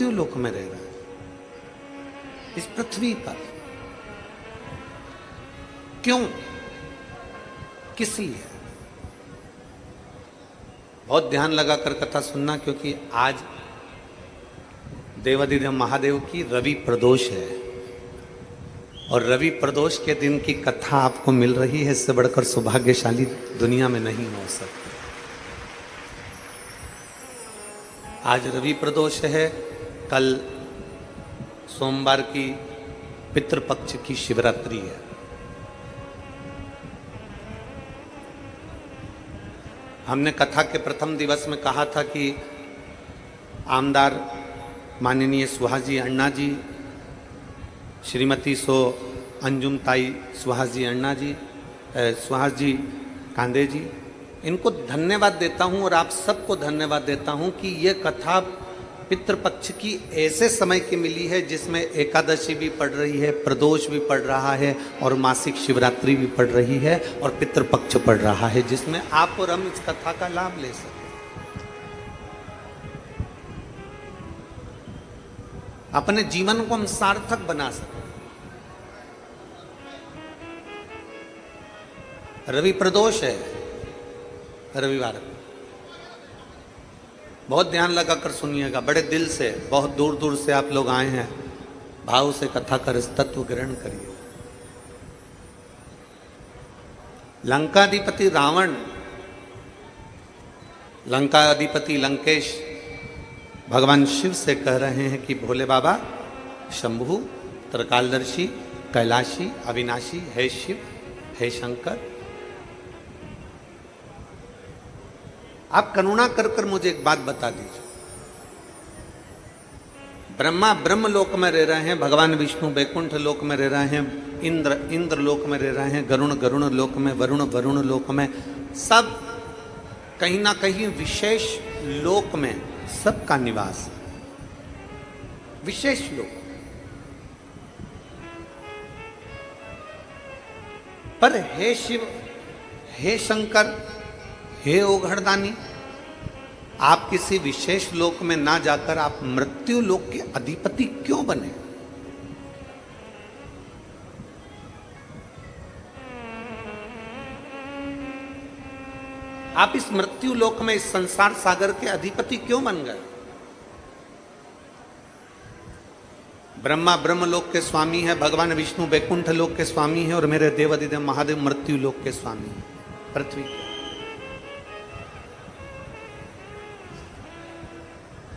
मृत्यु लोक में रह रहा है, इस पृथ्वी पर। क्यों, किस लिए? बहुत ध्यान लगाकर कथा सुनना, क्योंकि आज देवाधिदेव महादेव की रवि प्रदोष है और रवि प्रदोष के दिन की कथा आपको मिल रही है, इससे बढ़कर सौभाग्यशाली दुनिया में नहीं हो सकती। आज रवि प्रदोष है, कल सोमवार की पितृपक्ष की शिवरात्रि है। हमने कथा के प्रथम दिवस में कहा था कि आमदार माननीय सुहास जी अण्णा जी, श्रीमती सो अंजुम ताई सुहास जी अण्णा जी, सुहास जी कांदे जी, इनको धन्यवाद देता हूं और आप सबको धन्यवाद देता हूं कि ये कथा पितृपक्ष की ऐसे समय की मिली है जिसमें एकादशी भी पड़ रही है, प्रदोष भी पड़ रहा है और मासिक शिवरात्रि भी पड़ रही है और पितृपक्ष पड़ रहा है, जिसमें आप और हम इस कथा का लाभ ले सकें, अपने जीवन को हम सार्थक बना सकें। रवि प्रदोष है रविवार को, बहुत ध्यान लगाकर सुनिएगा, बड़े दिल से, बहुत दूर दूर से आप लोग आए हैं, भाव से कथा का तत्व ग्रहण करिए। लंकाधिपति रावण, लंकाधिपति लंकेश भगवान शिव से कह रहे हैं कि भोले बाबा, शंभु, त्रिकालदर्शी, कैलाशी, अविनाशी, हे शिव, हे शंकर, आप करुणा कर कर मुझे एक बात बता दीजिए। ब्रह्मा ब्रह्म लोक में रह रहे हैं, भगवान विष्णु बैकुंठ लोक में रह रहे हैं, इंद्र लोक में रह रहे हैं, गरुण लोक में, वरुण लोक में, सब कहीं ना कहीं विशेष लोक में सबका निवास है, विशेष लोक। पर हे शिव, हे शंकर, हे ओघड़दानी, आप किसी विशेष लोक में ना जाकर आप मृत्यु लोक के अधिपति क्यों बने? आप इस मृत्यु लोक में, इस संसार सागर के अधिपति क्यों बन गए? ब्रह्मा ब्रह्म लोक के स्वामी है, भगवान विष्णु बैकुंठ लोक के स्वामी है और मेरे देवाधिदेव महादेव मृत्यु लोक के स्वामी है, पृथ्वी के।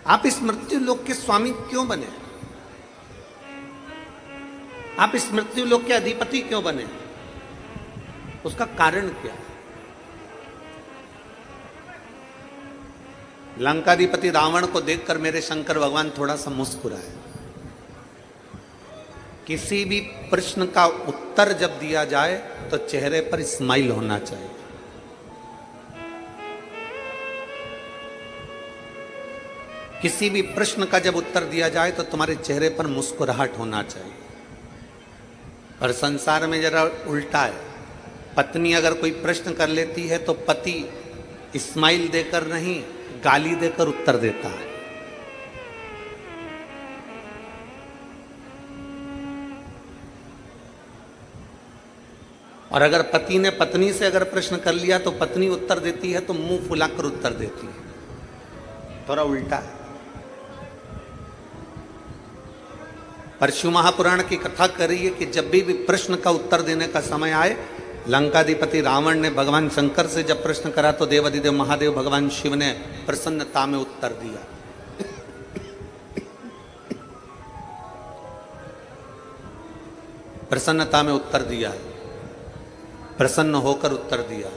आप इस मृत्यु लोक के स्वामी क्यों बने? आप इस मृत्यु लोक के अधिपति क्यों बने? उसका कारण क्या? लंकाधिपति रावण को देखकर मेरे शंकर भगवान थोड़ा सा मुस्कुराए। किसी भी प्रश्न का उत्तर जब दिया जाए तो चेहरे पर स्माइल होना चाहिए। किसी भी प्रश्न का जब उत्तर दिया जाए तो तुम्हारे चेहरे पर मुस्कुराहट होना चाहिए। पर संसार में जरा उल्टा है, पत्नी अगर कोई प्रश्न कर लेती है तो पति स्माइल देकर नहीं, गाली देकर उत्तर देता है। और अगर पति ने पत्नी से अगर प्रश्न कर लिया तो पत्नी उत्तर देती है तो मुंह फुलाकर उत्तर देती है, थोड़ा उल्टा है। पर शिव महापुराण की कथा कर रही है कि जब भी प्रश्न का उत्तर देने का समय आए, लंकाधिपति रावण ने भगवान शंकर से जब प्रश्न करा तो देवाधिदेव महादेव भगवान शिव ने प्रसन्नता में उत्तर दिया। प्रसन्नता में उत्तर दिया, प्रसन्न होकर उत्तर दिया।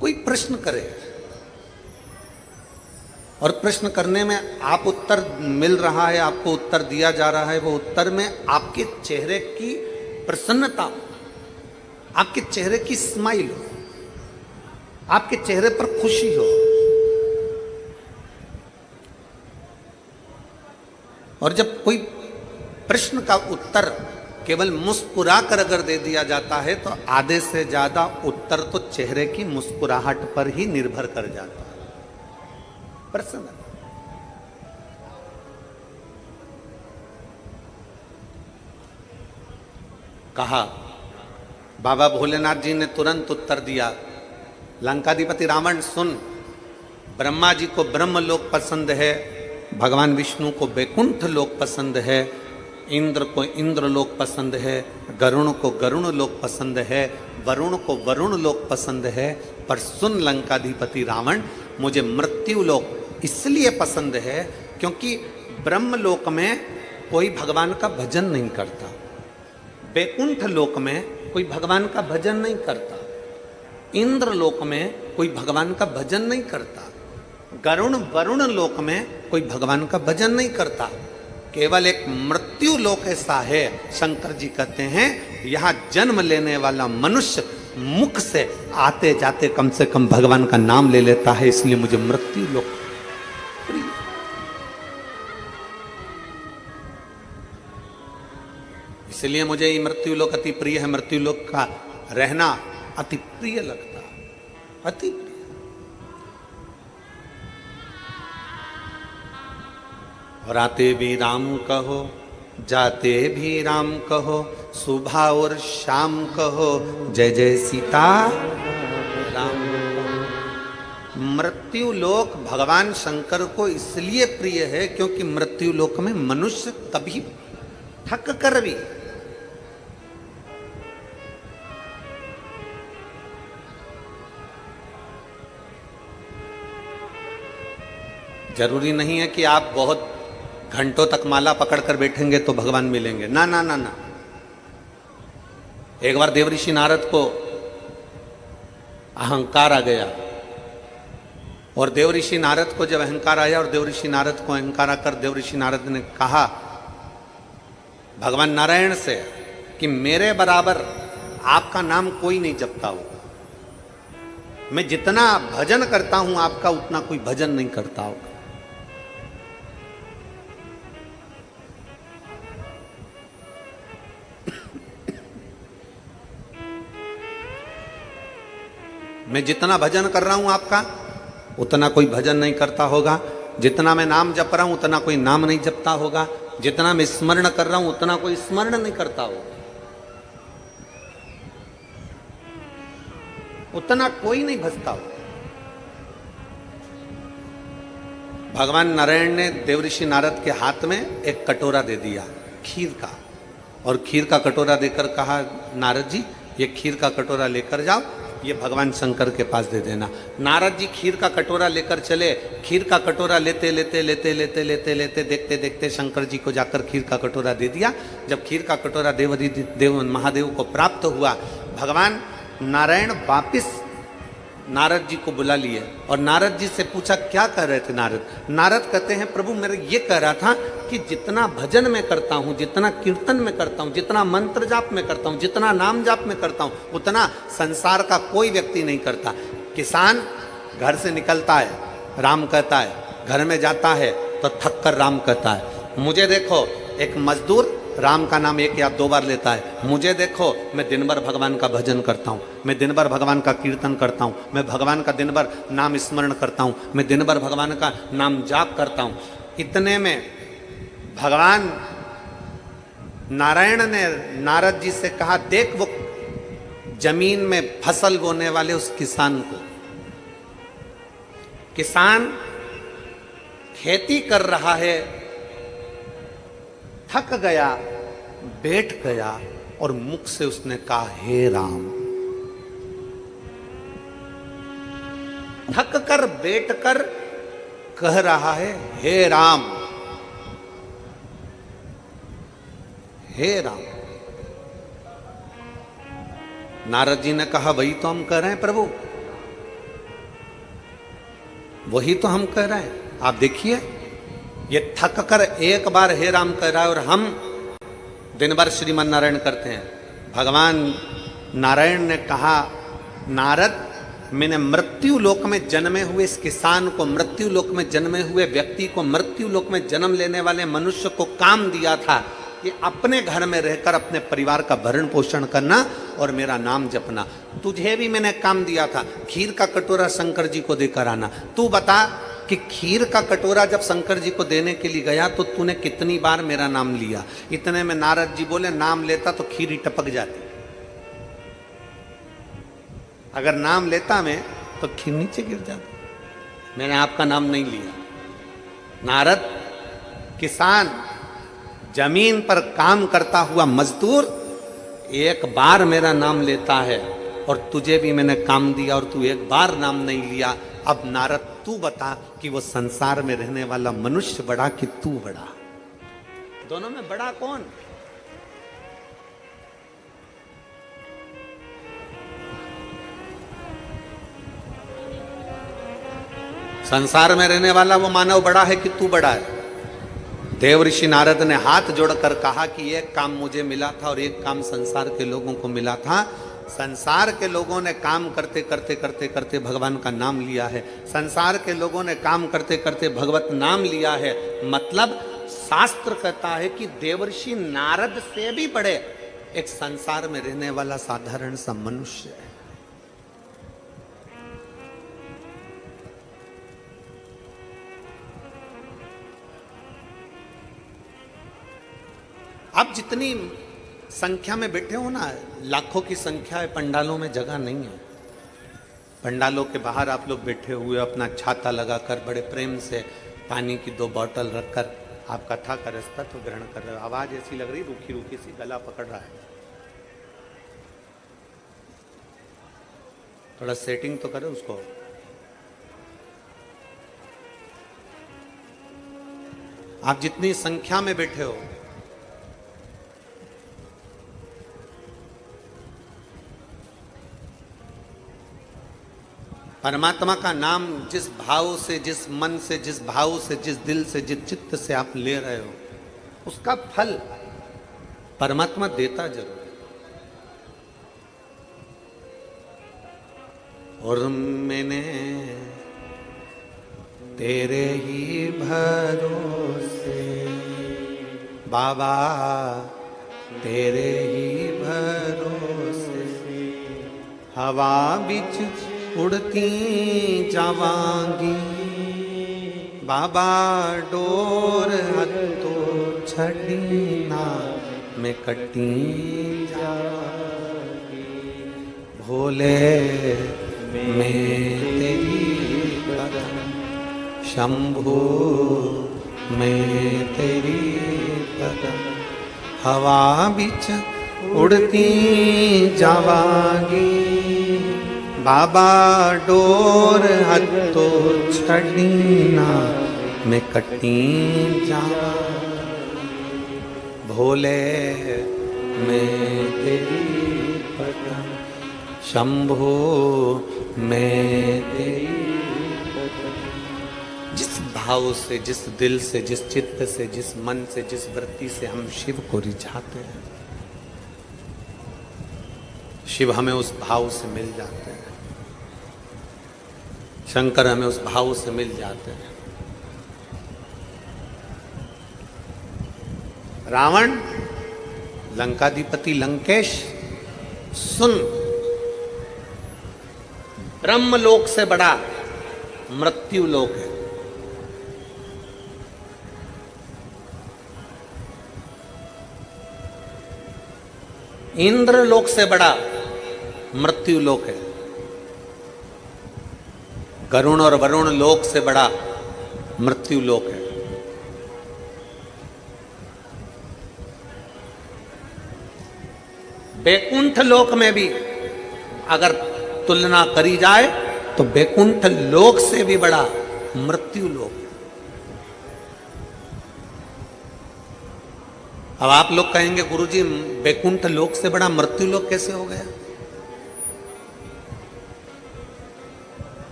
कोई प्रश्न करे और प्रश्न करने में आप उत्तर मिल रहा है, आपको उत्तर दिया जा रहा है, वो उत्तर में आपके चेहरे की प्रसन्नता, आपके चेहरे की स्माइल हो, आपके चेहरे पर खुशी हो। और जब कोई प्रश्न का उत्तर केवल मुस्कुरा कर अगर दे दिया जाता है तो आधे से ज्यादा उत्तर तो चेहरे की मुस्कुराहट पर ही निर्भर कर जाता है। प्रसन्न। कहा, बाबा भोलेनाथ जी ने तुरंत उत्तर दिया, लंकाधिपति रावण सुन, ब्रह्मा जी को ब्रह्मलोक पसंद है, भगवान विष्णु को वैकुंठ लोक पसंद है, इंद्र को इंद्र लोक पसंद है, गरुण को गरुण लोक पसंद है, वरुण को वरुण लोक पसंद है, पर सुन लंकाधिपति रावण, मुझे मृत्यु लोक इसलिए पसंद है क्योंकि ब्रह्मलोक में कोई भगवान का भजन नहीं करता, वैकुंठ लोक में कोई भगवान का भजन नहीं करता, इंद्र लोक में कोई भगवान का भजन नहीं करता, गरुण वरुण लोक में कोई भगवान का भजन नहीं करता, केवल एक मृत्यु लोक ऐसा है, शंकर जी कहते हैं यहां जन्म लेने वाला मनुष्य मुख से आते जाते कम से कम भगवान का नाम ले लेता है, इसलिए मुझे मृत्यु लोक प्रिय। इसलिए मुझे ये मृत्यु लोक अति प्रिय है, मृत्यु लोक का रहना अति प्रिय लगता, अति प्रिय। और आते भी राम कहो, जाते भी राम कहो, सुबह और शाम कहो, जय जय सीता राम। मृत्यु लोक भगवान शंकर को इसलिए प्रिय है क्योंकि मृत्यु लोक में मनुष्य कभी थक कर भी जरूरी नहीं है कि आप बहुत घंटों तक माला पकड़कर बैठेंगे तो भगवान मिलेंगे, ना ना ना ना। एक बार देवऋषि नारद को अहंकार आ गया, और देवऋषि नारद को जब अहंकार आया और देवऋषि नारद को अहंकार आकर देवऋषि नारद ने कहा भगवान नारायण से कि मेरे बराबर आपका नाम कोई नहीं जपता होगा, मैं जितना भजन करता हूं आपका उतना कोई भजन नहीं करता होगा। मैं जितना भजन कर रहा हूं आपका उतना कोई भजन नहीं करता होगा, जितना मैं नाम जप रहा हूं उतना कोई नाम नहीं जपता होगा, जितना मैं स्मरण कर रहा हूं उतना कोई स्मरण नहीं करता होगा, उतना कोई नहीं भजता होगा। भगवान नारायण ने देवऋषि नारद के हाथ में एक कटोरा दे दिया खीर का, और खीर का कटोरा देकर कहा नारद जी ये खीर का कटोरा लेकर जाओ, ये भगवान शंकर के पास दे देना। नारद जी खीर का कटोरा लेकर चले, खीर का कटोरा लेते लेते लेते लेते लेते लेते देखते देखते शंकर जी को जाकर खीर का कटोरा दे दिया। जब खीर का कटोरा देव महादेव को प्राप्त हुआ, भगवान नारायण वापिस नारद जी को बुला लिए और नारद जी से पूछा क्या कर रहे थे नारद। नारद कहते हैं प्रभु मेरे ये कह रहा था कि जितना भजन में करता हूँ, जितना कीर्तन में करता हूँ, जितना मंत्र जाप में करता हूँ, जितना नाम जाप में करता हूँ, उतना संसार का कोई व्यक्ति नहीं करता। किसान घर से निकलता है, राम कहता है, घर में जाता है तो थक कर राम कहता है। मुझे देखो एक मजदूर राम का नाम 1 या 2 बार लेता है, मुझे देखो मैं दिन भर भगवान का भजन करता हूँ, मैं दिन भर भगवान का कीर्तन करता हूँ, मैं भगवान का दिन भर नाम स्मरण करता हूँ, मैं दिन भर भगवान का नाम जाप करता हूँ। इतने में भगवान नारायण ने नारद जी से कहा देख वो जमीन में फसल बोने वाले उस किसान को, किसान खेती कर रहा है, थक गया, बैठ गया और मुख से उसने कहा हे राम। थक कर बैठ कर कह रहा है हे राम, हे राम। नारद जी ने कहा वही तो हम कह रहे हैं प्रभु, वही तो हम कह रहे हैं। आप देखिए ये थक कर एक बार हे राम कह रहा है और हम दिन भर श्रीमन नारायण करते हैं। भगवान नारायण ने कहा नारद मैंने मृत्यु लोक में जन्मे हुए इस किसान को, मृत्यु लोक में जन्मे हुए व्यक्ति को, मृत्यु लोक में जन्म लेने वाले मनुष्य को काम दिया था कि अपने घर में रहकर अपने परिवार का भरण पोषण करना और मेरा नाम जपना। तुझे भी मैंने काम दिया था खीर का कटोरा शंकर जी को देकर आना। तू बता कि खीर का कटोरा जब शंकर जी को देने के लिए गया तो तूने कितनी बार मेरा नाम लिया। इतने में नारद जी बोले नाम लेता तो खीर ही टपक जाती, अगर नाम लेता मैं तो खीर नीचे गिर जाती। मैंने आपका नाम नहीं लिया। नारद किसान, जमीन पर काम करता हुआ मजदूर, एक बार मेरा नाम लेता है और तुझे भी मैंने काम दिया और तू एक बार नाम नहीं लिया। अब नारद तू बता कि वो संसार में रहने वाला मनुष्य बड़ा कि तू बड़ा? दोनों में बड़ा कौन? संसार में रहने वाला वो मानव बड़ा है कि तू बड़ा है? देव ऋषि नारद ने हाथ जोड़कर कहा कि एक काम मुझे मिला था और एक काम संसार के लोगों को मिला था। संसार के लोगों ने काम करते करते करते करते भगवान का नाम लिया है। संसार के लोगों ने काम करते करते भगवत नाम लिया है। मतलब शास्त्र कहता है कि देवर्षि नारद से भी बड़े एक संसार में रहने वाला साधारण सा मनुष्य है। आप जितनी संख्या में बैठे हो ना, लाखों की संख्या है, पंडालों में जगह नहीं है। पंडालों के बाहर आप लोग बैठे हुए अपना छाता लगाकर बड़े प्रेम से पानी की 2 बोतल रखकर आप कथा का रास्ता तो ग्रहण कर रहे हो। आवाज ऐसी लग रही रूखी रूखी सी, गला पकड़ रहा है। थोड़ा सेटिंग तो करो उसको। आप जितनी संख्या में बैठे हो, परमात्मा का नाम जिस भाव से, जिस मन से, जिस भाव से, जिस दिल से, जिस चित्त से आप ले रहे हो, उसका फल परमात्मा देता जरूर है। और मैंने तेरे ही भरोसे बाबा, तेरे ही भरोसे हवा बिच उड़ती जावांगी बाबा, डोर हथो छड़ी ना मैं कटी जावांगी। भोले मैं तेरी कदम, शंभू मैं तेरी कदम, हवा बिच उड़ती जावांगी बाबा, डोर हथो छड़ी ना मैं कटी जावांगी। भोले मैं तेरी कदम, शंभो मैं तेरी कदम। जिस भाव से, जिस दिल से, जिस चित्त से, जिस मन से, जिस वृत्ति से हम शिव को रिझाते हैं, शिव हमें उस भाव से मिल जाते हैं। शंकर हमें उस भाव से मिल जाते हैं। रावण, लंकाधिपति लंकेश, सुन, ब्रह्मलोक से बड़ा मृत्यु लोक है। इंद्र लोक से बड़ा मृत्यु लोक है। गरुण और वरुण लोक से बड़ा मृत्यु लोक है। बैकुंठ लोक में भी अगर तुलना करी जाए तो बैकुंठ लोक से भी बड़ा मृत्यु लोक है। अब आप लोग कहेंगे गुरुजी बैकुंठ लोक से बड़ा मृत्यु लोक कैसे हो गया?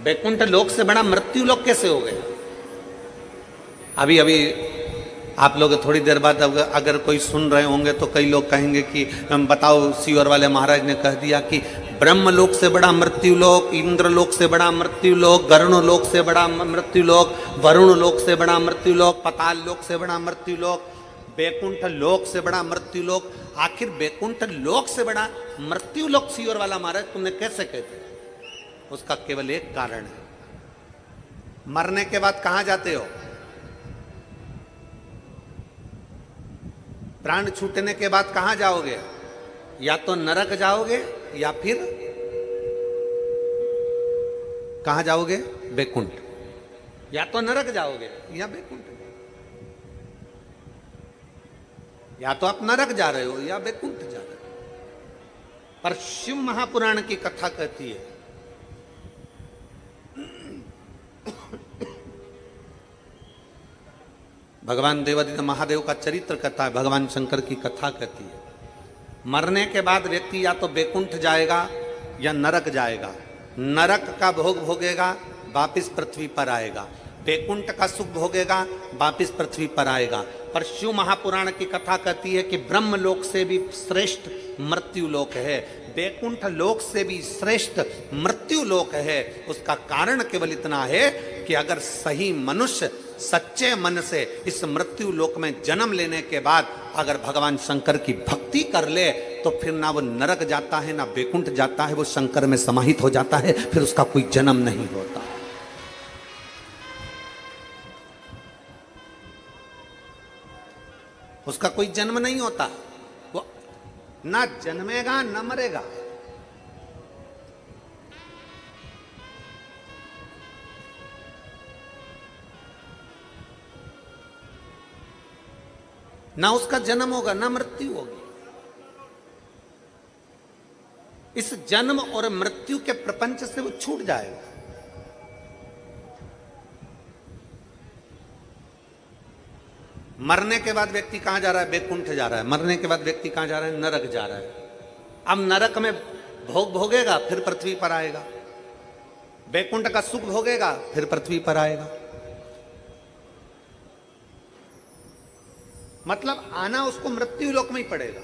बैकुंठ लोक से बड़ा मृत्यु लोक कैसे हो गया? अभी अभी आप लोग थोड़ी देर बाद अगर कोई सुन रहे होंगे तो कई लोग कहेंगे कि बताओ, सीवर वाले महाराज ने कह दिया कि ब्रह्म लोक से बड़ा मृत्यु लोक, इंद्र लोक से बड़ा मृत्यु लोक, गरुण लोक से बड़ा मृत्यु लोक, वरुण लोक से बड़ा मृत्यु लोक, पताल लोक से बड़ा मृत्यु लोक, बैकुंठ लोक से बड़ा मृत्यु लोक। आखिर बैकुंठ लोक से बड़ा मृत्यु लोक सीवर वाला महाराज तुमने कैसे कहते? उसका केवल एक कारण है, मरने के बाद कहां जाते हो? प्राण छूटने के बाद कहां जाओगे? या तो नरक जाओगे या फिर कहां जाओगे? बैकुंठ। या तो नरक जाओगे या बैकुंठ। या तो आप नरक जा रहे हो या बैकुंठ जा रहे हो। पर शिव महापुराण की कथा कहती है भगवान देवादित्य महादेव का चरित्र कहता है, भगवान शंकर की कथा कहती है मरने के बाद व्यक्ति या तो बैकुंठ जाएगा या नरक जाएगा। नरक का भोग भोगेगा, वापिस पृथ्वी पर आएगा। बैकुंठ का सुख भोगेगा, वापिस पृथ्वी पर आएगा। पर शिव महापुराण की कथा कहती है कि ब्रह्म लोक से भी श्रेष्ठ मृत्यु लोक है, बैकुंठ लोक से भी श्रेष्ठ मृत्यु लोक है। उसका कारण केवल इतना है कि अगर सही मनुष्य सच्चे मन से इस मृत्यु लोक में जन्म लेने के बाद अगर भगवान शंकर की भक्ति कर ले तो फिर ना वो नरक जाता है ना बैकुंठ जाता है, वो शंकर में समाहित हो जाता है, फिर उसका कोई जन्म नहीं होता। उसका कोई जन्म नहीं होता, वो ना जन्मेगा ना मरेगा। ना उसका जन्म होगा ना मृत्यु होगी। इस जन्म और मृत्यु के प्रपंच से वो छूट जाएगा। मरने के बाद व्यक्ति कहां जा रहा है? बैकुंठ जा रहा है। मरने के बाद व्यक्ति कहां जा रहा है? नरक जा रहा है। अब नरक में भोग भोगेगा, फिर पृथ्वी पर आएगा। बैकुंठ का सुख भोगेगा, फिर पृथ्वी पर आएगा। मतलब आना उसको मृत्यु लोक में ही पड़ेगा।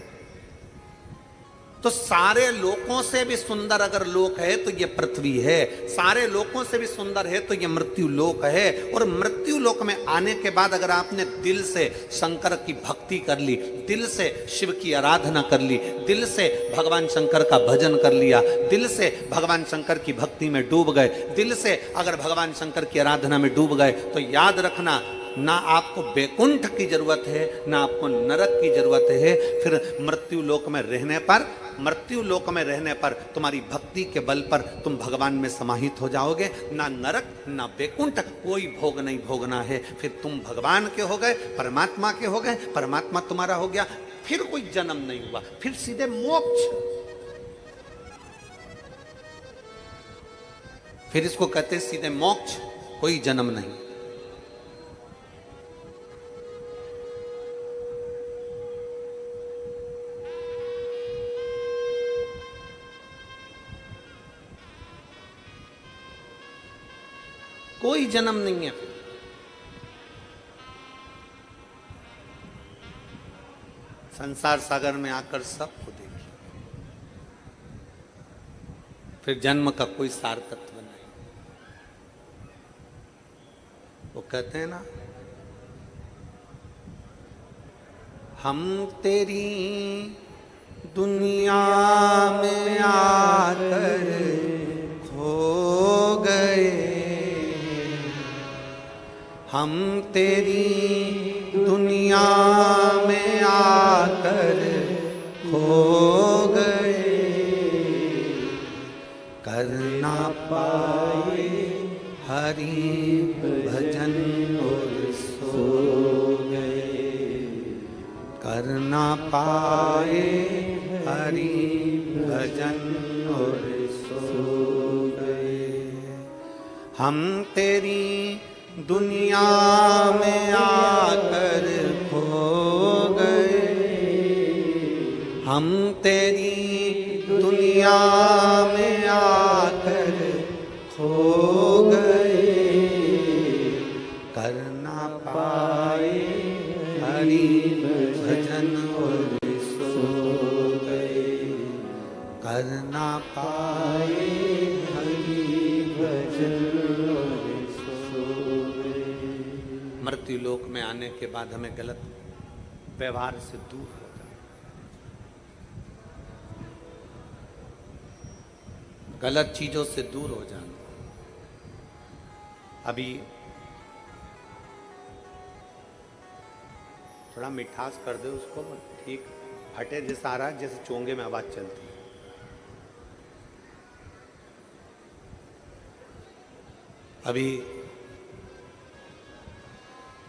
तो सारे लोकों से भी सुंदर अगर लोक है तो ये पृथ्वी है, सारे लोकों से भी सुंदर है तो ये मृत्यु लोक है। और मृत्यु लोक में आने के बाद अगर आपने दिल से शंकर की भक्ति कर ली, दिल से शिव की आराधना कर ली, दिल से भगवान शंकर का भजन कर लिया, दिल से भगवान शंकर की भक्ति में डूब गए, दिल से अगर भगवान शंकर की आराधना में डूब गए, तो याद रखना ना आपको बैकुंठ की जरूरत है ना आपको नरक की जरूरत है। फिर मृत्यु लोक में रहने पर, मृत्यु लोक में रहने पर तुम्हारी भक्ति के बल पर तुम भगवान में समाहित हो जाओगे। ना नरक ना बैकुंठ कोई भोग नहीं भोगना है। फिर तुम भगवान के हो गए, परमात्मा के हो गए, परमात्मा तुम्हारा हो गया। फिर कोई जन्म नहीं हुआ, फिर सीधे मोक्ष। फिर इसको कहते सीधे मोक्ष, कोई जन्म नहीं। कोई जन्म नहीं है। संसार सागर में आकर सबको देखिए, फिर जन्म का कोई सार तत्व नहीं। वो कहते हैं ना, हम तेरी दुनिया में आकर खो गए, हम तेरी दुनिया में आकर खो गए, कर ना पाए हरि भजन और सो गए, कर ना पाए हरि भजन और सो गए। हम तेरी दुनिया में आकर खो गए, हम तेरी दुनिया में आकर खो गए, कर ना पाए हरि भजन और सो गए, कर ना पाए हरि भजन। मृत्यु लोक में आने के बाद हमें गलत व्यवहार से दूर हो जाना, गलत चीजों से दूर हो जाना। अभी थोड़ा मिठास कर दे उसको, ठीक फटे जैसा आ रहा है, जैसे चोंगे में आवाज चलती है। अभी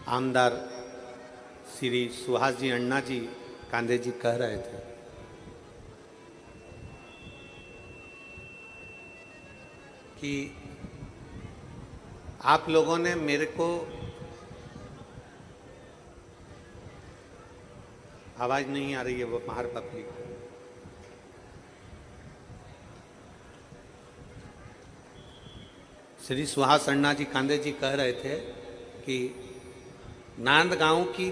आमदार श्री सुहास जी अण्णा जी कांदे जी कह रहे थे कि आप लोगों ने मेरे को आवाज नहीं आ रही है, वो बाहर पब्लिक। श्री सुहास अण्णा जी कांदे जी कह रहे थे कि नांदगांव की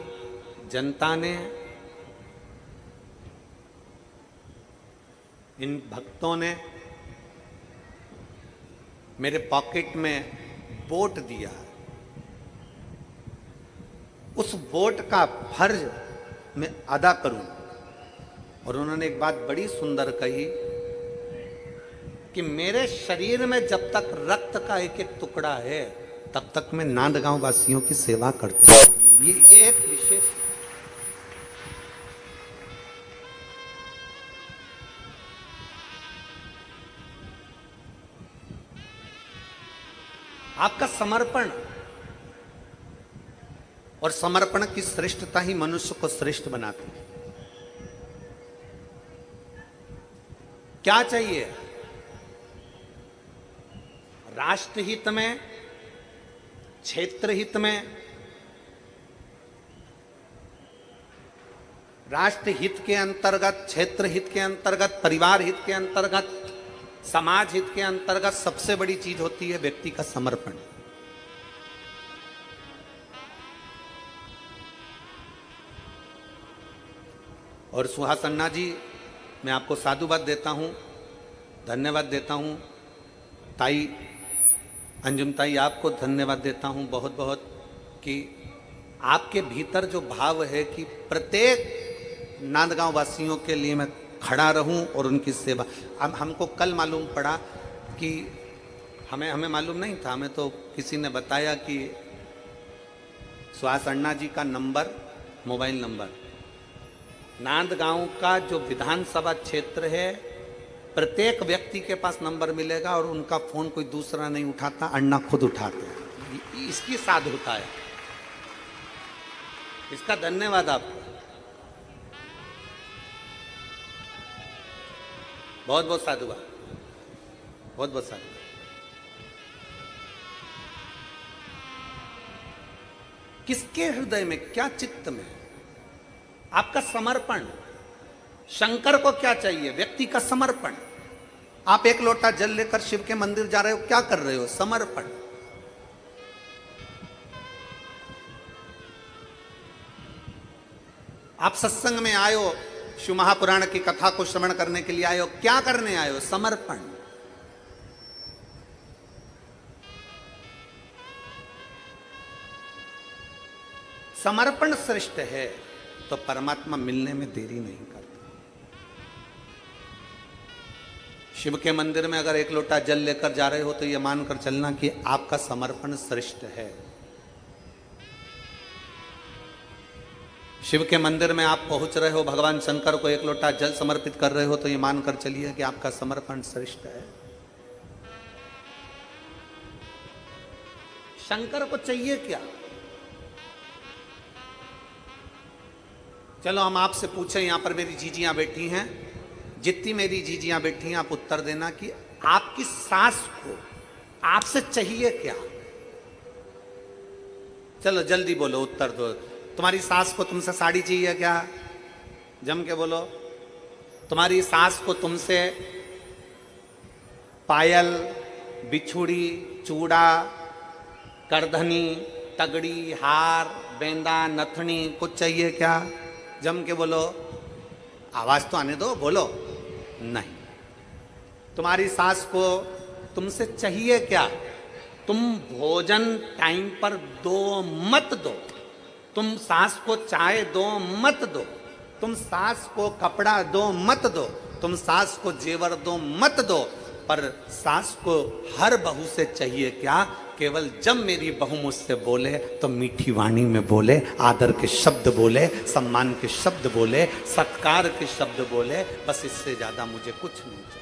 जनता ने, इन भक्तों ने मेरे पॉकेट में वोट दिया, उस वोट का फर्ज मैं अदा करूं। और उन्होंने एक बात बड़ी सुंदर कही कि मेरे शरीर में जब तक रक्त का एक एक टुकड़ा है तब तक मैं नांदगांव वासियों की सेवा करता हूं। ये एक विशेष, आपका समर्पण और समर्पण की श्रेष्ठता ही मनुष्य को श्रेष्ठ बनाती है। क्या चाहिए? राष्ट्र हित में, क्षेत्र हित में, राष्ट्र हित के अंतर्गत, क्षेत्र हित के अंतर्गत, परिवार हित के अंतर्गत, समाज हित के अंतर्गत सबसे बड़ी चीज होती है व्यक्ति का समर्पण। और सुहास अण्णा जी, मैं आपको साधुवाद देता हूं, धन्यवाद देता हूं। ताई अंजुम ताई, आपको धन्यवाद देता हूं बहुत बहुत कि आपके भीतर जो भाव है कि प्रत्येक नांदगांव वासियों के लिए मैं खड़ा रहूं और उनकी सेवा। अब हमको कल मालूम पड़ा कि हमें मालूम नहीं था, हमें तो किसी ने बताया कि सुहास अण्णा जी का नंबर, मोबाइल नंबर, नांदगांव का जो विधानसभा क्षेत्र है प्रत्येक व्यक्ति के पास नंबर मिलेगा और उनका फोन कोई दूसरा नहीं उठाता, अण्णा खुद उठाते हैं। इसकी साधुता है, इसका धन्यवाद आपको, बहुत बहुत साधुवाद, बहुत बहुत साधुवाद। किसके हृदय में, क्या चित्त में आपका समर्पण? शंकर को क्या चाहिए? व्यक्ति का समर्पण। आप एक लोटा जल लेकर शिव के मंदिर जा रहे हो, क्या कर रहे हो? समर्पण। आप सत्संग में आए हो, शिव महापुराण की कथा को श्रवण करने के लिए आए हो, क्या करने आए हो? समर्पण। समर्पण श्रेष्ठ है तो परमात्मा मिलने में देरी नहीं करता। शिव के मंदिर में अगर एक लोटा जल लेकर जा रहे हो तो यह मानकर चलना कि आपका समर्पण श्रेष्ठ है। शिव के मंदिर में आप पहुंच रहे हो, भगवान शंकर को एक लोटा जल समर्पित कर रहे हो तो यह मानकर चलिए कि आपका समर्पण श्रेष्ठ है। शंकर को चाहिए क्या? चलो हम आपसे पूछें, यहां पर मेरी जीजियां बैठी हैं, जितनी मेरी जीजियां बैठी हैं आप उत्तर देना कि आपकी सास को आपसे चाहिए क्या? चलो जल्दी बोलो, उत्तर दो। तुम्हारी सास को तुमसे साड़ी चाहिए क्या? जम के बोलो। तुम्हारी सास को तुमसे पायल, बिछुड़ी, चूड़ा, करधनी, तगड़ी, हार, बेंदा, नथनी कुछ चाहिए क्या? जम के बोलो। आवाज तो आने दो, बोलो। नहीं। तुम्हारी सास को तुमसे चाहिए क्या? तुम भोजन टाइम पर दो मत दो, तुम सास को चाय दो मत दो, तुम सास को कपड़ा दो मत दो, तुम सास को जेवर दो मत दो, पर सास को हर बहू से चाहिए क्या, केवल जब मेरी बहू मुझसे बोले तो मीठी वाणी में बोले, आदर के शब्द बोले, सम्मान के शब्द बोले, सत्कार के शब्द बोले, बस इससे ज्यादा मुझे कुछ नहीं चाहिए।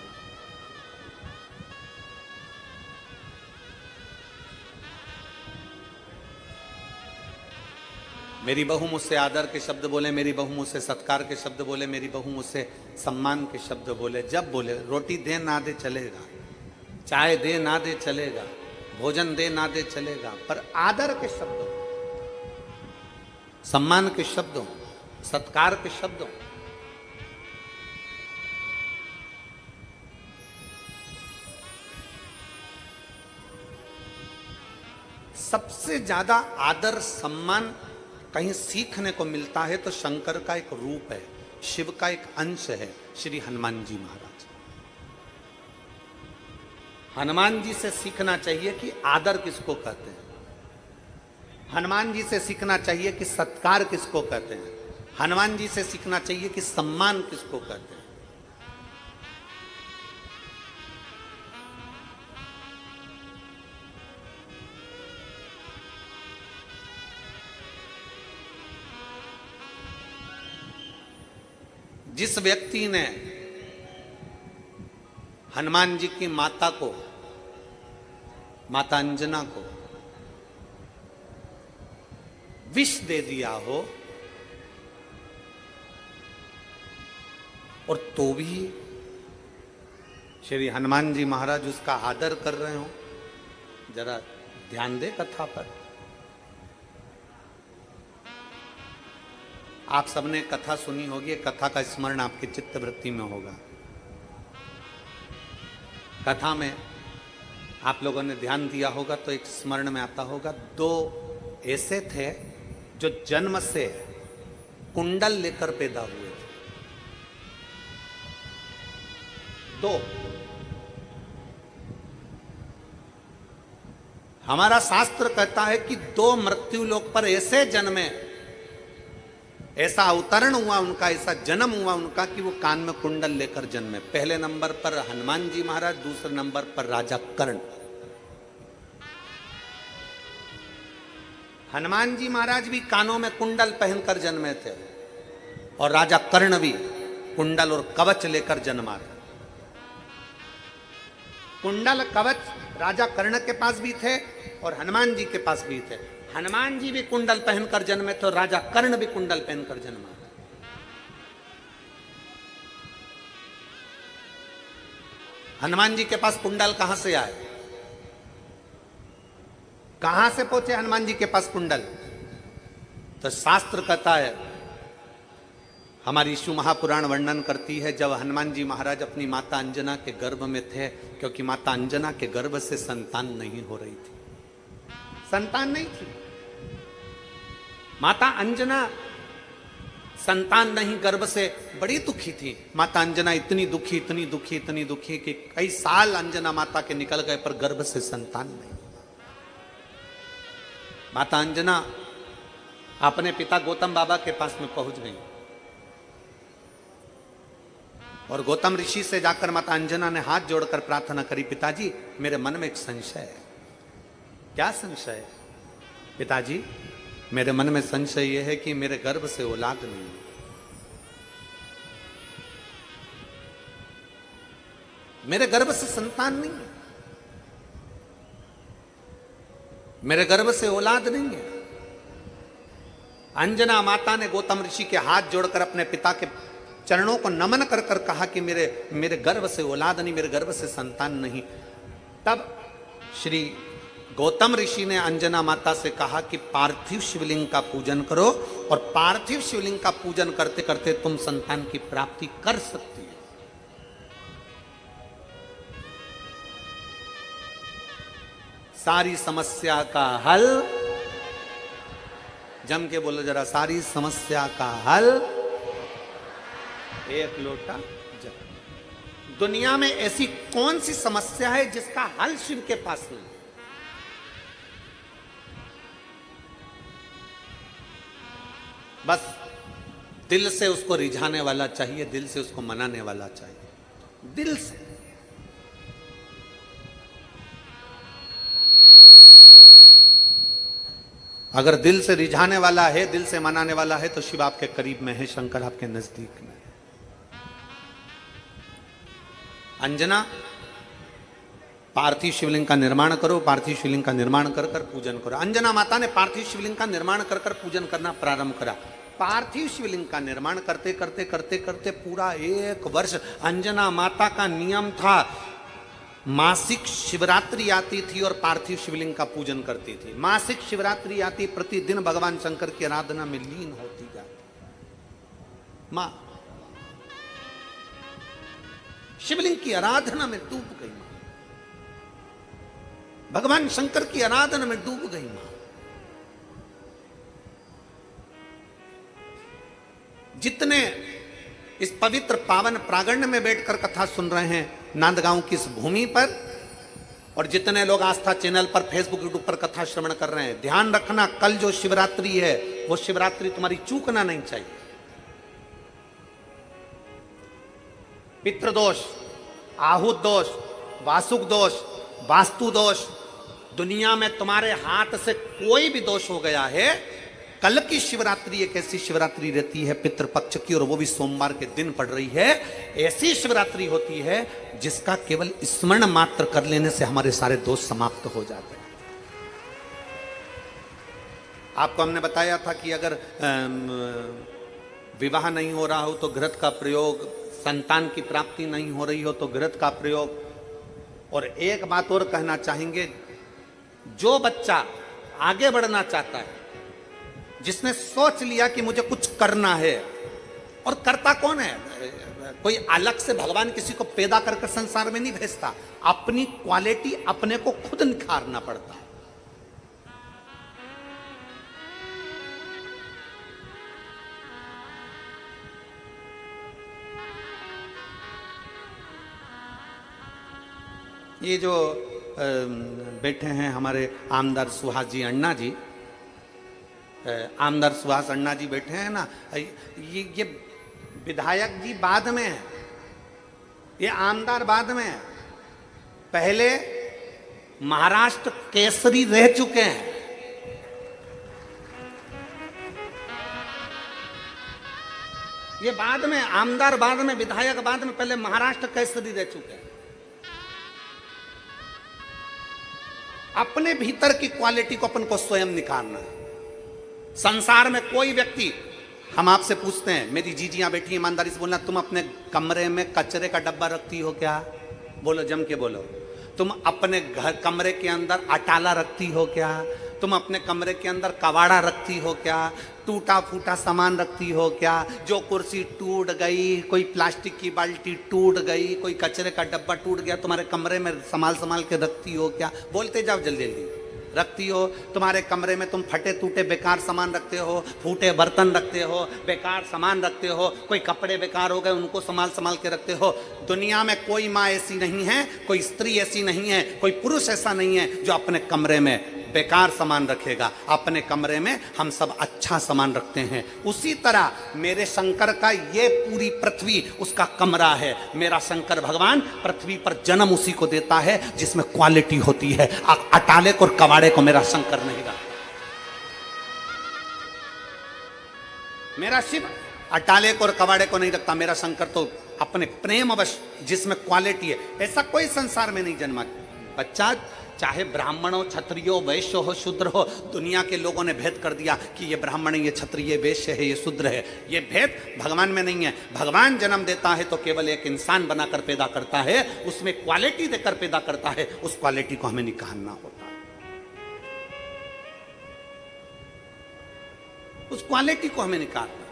मेरी बहू मुझसे आदर के शब्द बोले, मेरी बहू मुझसे सत्कार के शब्द बोले, मेरी बहू मुझसे सम्मान के शब्द बोले। जब बोले, रोटी दे ना दे चलेगा, चाय दे ना दे चलेगा, भोजन दे ना दे चलेगा, पर आदर के शब्दों, सम्मान के शब्दों, सत्कार के शब्दों, सबसे ज्यादा आदर सम्मान कहीं सीखने को मिलता है तो शंकर का एक रूप है, शिव का एक अंश है, श्री हनुमान जी महाराज। हनुमान जी से सीखना चाहिए कि आदर किसको कहते हैं, हनुमान जी से सीखना चाहिए कि सत्कार किसको कहते हैं, हनुमान जी से सीखना चाहिए कि सम्मान किसको कहते हैं। जिस व्यक्ति ने हनुमान जी की माता को, माता अंजना को विष दे दिया हो और तो भी श्री हनुमान जी महाराज उसका आदर कर रहे हो, जरा ध्यान दे कथा पर। आप सबने कथा सुनी होगी, कथा का स्मरण आपके चित्तवृत्ति में होगा। कथा में आप लोगों ने ध्यान दिया होगा तो एक स्मरण में आता होगा, दो ऐसे थे जो जन्म से कुंडल लेकर पैदा हुए थे। दो, हमारा शास्त्र कहता है कि दो मृत्यु लोक पर ऐसे जन्मे, ऐसा अवतरण हुआ उनका, ऐसा जन्म हुआ उनका कि वो कान में कुंडल लेकर जन्मे। पहले नंबर पर हनुमान जी महाराज, दूसरे नंबर पर राजा कर्ण। हनुमान जी महाराज भी कानों में कुंडल पहनकर जन्मे थे और राजा कर्ण भी कुंडल और कवच लेकर जन्मा था। कुंडल कवच राजा कर्ण के पास भी थे और हनुमान जी के पास भी थे। हनुमान जी भी कुंडल पहनकर जन्मे तो राजा कर्ण भी कुंडल पहनकर जन्मा। हनुमान जी के पास कुंडल कहां से आए, कहां से पहुंचे हनुमान जी के पास कुंडल? तो शास्त्र कहता है, हमारी शिव महापुराण वर्णन करती है, जब हनुमान जी महाराज अपनी माता अंजना के गर्भ में थे, क्योंकि माता अंजना के गर्भ से संतान नहीं हो रही थी, संतान नहीं थी। माता अंजना संतान नहीं, गर्भ से बड़ी दुखी थी। माता अंजना इतनी दुखी, इतनी दुखी, इतनी दुखी कि कई साल अंजना माता के निकल गए पर गर्भ से संतान नहीं। माता अंजना अपने पिता गौतम बाबा के पास में पहुंच गई और गौतम ऋषि से जाकर माता अंजना ने हाथ जोड़कर प्रार्थना करी, पिताजी मेरे मन में एक संशय है। क्या संशय है? पिताजी मेरे मन में संशय यह है कि मेरे गर्भ से औलाद नहीं है। मेरे गर्भ से संतान नहीं है, मेरे गर्भ से औलाद नहीं है। अंजना माता ने गौतम ऋषि के हाथ जोड़कर अपने पिता के चरणों को नमन कर कर कहा कि मेरे गर्भ से औलाद नहीं, मेरे गर्भ से संतान नहीं। तब श्री गौतम ऋषि ने अंजना माता से कहा कि पार्थिव शिवलिंग का पूजन करो और पार्थिव शिवलिंग का पूजन करते करते तुम संतान की प्राप्ति कर सकती हो। सारी समस्या का हल, जम के बोलो जरा, सारी समस्या का हल एक लोटा जल। दुनिया में ऐसी कौन सी समस्या है जिसका हल शिव के पास नहीं? बस दिल से उसको रिझाने वाला चाहिए, दिल से उसको मनाने वाला चाहिए, दिल से। अगर दिल से रिझाने वाला है, दिल से मनाने वाला है, तो शिव आपके करीब में है, शंकर आपके नजदीक में है। अंजना, पार्थिव शिवलिंग का निर्माण करो, पार्थिव शिवलिंग का निर्माण कर कर पूजन करो। अंजना माता ने पार्थिव शिवलिंग का निर्माण कर कर पूजन करना प्रारंभ करा। पार्थिव शिवलिंग का निर्माण करते करते करते करते पूरा 1 वर्ष अंजना माता का नियम था, मासिक शिवरात्रि आती थी और पार्थिव शिवलिंग का पूजन करती थी। मासिक शिवरात्रि आती, प्रतिदिन भगवान शंकर की आराधना में लीन होती जाती। मां शिवलिंग की आराधना में डूब गई, मां भगवान शंकर की आराधना में डूब गई। मां जितने इस पवित्र पावन प्रांगण में बैठकर कथा सुन रहे हैं नांदगांव की इस भूमि पर, और जितने लोग आस्था चैनल पर, फेसबुक, यूट्यूब पर कथा श्रवण कर रहे हैं, ध्यान रखना कल जो शिवरात्रि है वो शिवरात्रि तुम्हारी चूकना नहीं चाहिए। पितृदोष, आहुत दोष, वासुक दोष, वास्तु दोष, दुनिया में तुम्हारे हाथ से कोई भी दोष हो गया है, कल की शिवरात्रि एक ऐसी शिवरात्रि रहती है पितृपक्ष की, और वो भी सोमवार के दिन पड़ रही है। ऐसी शिवरात्रि होती है जिसका केवल स्मरण मात्र कर लेने से हमारे सारे दोष समाप्त हो जाते हैं। आपको हमने बताया था कि अगर विवाह नहीं हो रहा हो तो घृत का प्रयोग, संतान की प्राप्ति नहीं हो रही हो तो घृत का प्रयोग। और एक बात और कहना चाहेंगे, जो बच्चा आगे बढ़ना चाहता है, जिसने सोच लिया कि मुझे कुछ करना है, और करता कौन है? कोई अलग से भगवान किसी को पैदा कर संसार में नहीं भेजता, अपनी क्वालिटी अपने को खुद निखारना पड़ता है। ये जो बैठे हैं हमारे आमदार सुहास जी अण्णा जी, आमदार सुहास अण्णा जी बैठे हैं ना, ये विधायक जी बाद में है, ये आमदार बाद में है। पहले महाराष्ट्र केसरी रह चुके हैं। ये बाद में आमदार, बाद में विधायक, बाद में, पहले महाराष्ट्र केसरी रह चुके हैं। अपने भीतर की क्वालिटी को अपन को स्वयं निखारना है। संसार में कोई व्यक्ति, हम आपसे पूछते हैं, मेरी जीजियां बैठी ईमानदारी से बोलना, तुम अपने कमरे में कचरे का डब्बा रखती हो क्या? बोलो, जम के बोलो। तुम अपने घर कमरे के अंदर अटाला रखती हो क्या? तुम अपने कमरे के अंदर कबाड़ा रखती हो क्या? टूटा फूटा सामान रखती हो क्या? जो कुर्सी टूट गई, कोई प्लास्टिक की बाल्टी टूट गई, कोई कचरे का डब्बा टूट गया, तुम्हारे कमरे में संभाल के रखती हो क्या? बोलते जाओ जल्दी जल्दी। रखती हो? तुम्हारे कमरे में तुम फटे टूटे बेकार सामान रखते हो, फूटे बर्तन रखते हो, बेकार सामान रखते हो, कोई कपड़े बेकार हो गए उनको संभाल के रखते हो। दुनिया में कोई माँ ऐसी नहीं है, कोई स्त्री ऐसी नहीं है, कोई पुरुष ऐसा नहीं है जो अपने कमरे में बेकार सामान रखेगा। अपने कमरे में हम सब अच्छा सामान रखते हैं। उसी तरह मेरे शंकर का ये पूरी पृथ्वी उसका कमरा है। मेरा शंकर भगवान पृथ्वी पर जन्म उसी को देता है जिसमें क्वालिटी होती है। अटाले को और कबाड़े को मेरा शंकर नहीं रखता। मेरा शिव अटाले को और कबाड़े को नहीं रखता। मेरा शंकर तो अपने प्रेम अवश्य जिसमें क्वालिटी है, ऐसा कोई संसार में नहीं जन्मा बच्चा। चाहे ब्राह्मण हो, क्षत्रिय हो, वैश्य हो, शूद्र हो, दुनिया के लोगों ने भेद कर दिया कि ये ब्राह्मण है, ये क्षत्रिय, ये वैश्य है, ये शूद्र है। ये भेद भगवान में नहीं है। भगवान जन्म देता है तो केवल एक इंसान बनाकर पैदा करता है, उसमें क्वालिटी देकर पैदा करता है। उस क्वालिटी को हमें निखारना होता है। उस क्वालिटी को हमें निखारना।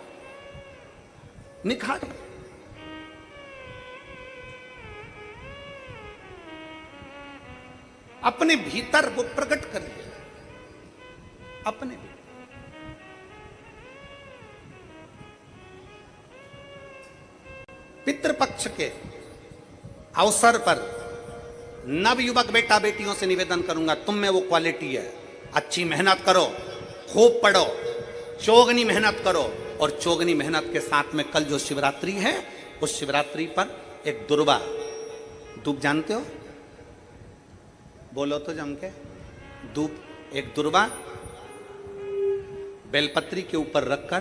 अपने भीतर वो प्रकट करिए, अपने भीतर। पितृपक्ष के अवसर पर नवयुवक बेटा बेटियों से निवेदन करूंगा, तुम में वो क्वालिटी है। अच्छी मेहनत करो, खूब पढ़ो, चौगनी मेहनत करो। और चौगनी मेहनत के साथ में कल जो शिवरात्रि है, उस शिवरात्रि पर एक दुर्वा, दूब जानते हो? बोलो तो जम के। धूप, एक दुर्वा बेलपत्री के ऊपर रखकर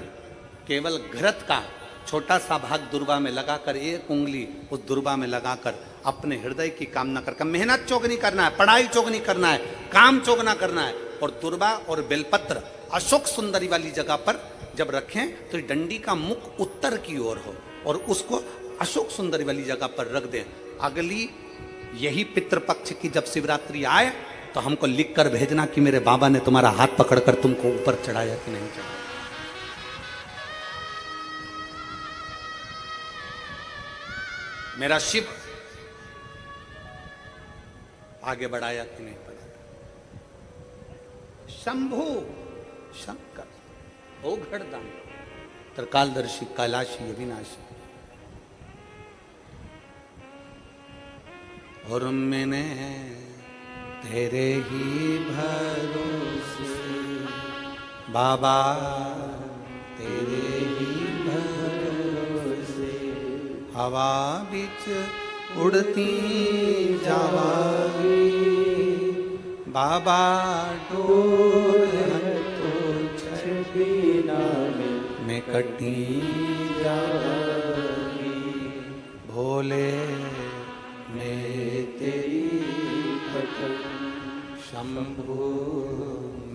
केवल घृत का छोटा सा भाग दुर्वा में लगाकर, एक उंगली उस दुर्वा में लगाकर अपने हृदय की कामना कर, मेहनत चोक नहीं करना है, पढ़ाई चोक नहीं करना है, काम चोक ना करना है, और दुर्वा और बेलपत्र अशोक सुंदरी वाली जगह पर जब रखें तो डंडी का मुख उत्तर की ओर हो और उसको अशोक सुंदरी वाली जगह पर रख दें। अगली यही पितृपक्ष की जब शिवरात्रि आए तो हमको लिख कर भेजना कि मेरे बाबा ने तुम्हारा हाथ पकड़कर तुमको ऊपर चढ़ाया कि नहीं चढ़ाया। मेरा शिव आगे बढ़ाया कि नहीं बढ़ाया। शंभु शंकर ओघड़दान त्रिकालदर्शी कैलाशी अविनाशी, और मैंने तेरे ही भरोसे बाबा, तेरे ही भरोसे हवा बिच उड़ती जावागी, बाबा डोर तो छबिना में कटी जावागी, भोले में तेरी पटक, शंभु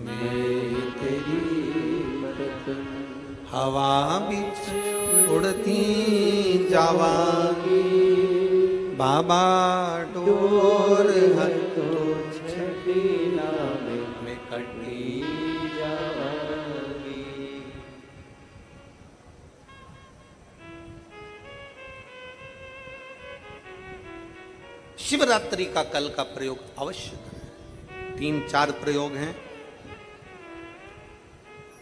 में तेरी पटक, हवा बिच उड़ती जावागी, बाबा डोर हतो छबिना में कटी जावागी। शिवरात्रि का कल का प्रयोग अवश्य करें। 3-4 प्रयोग हैं,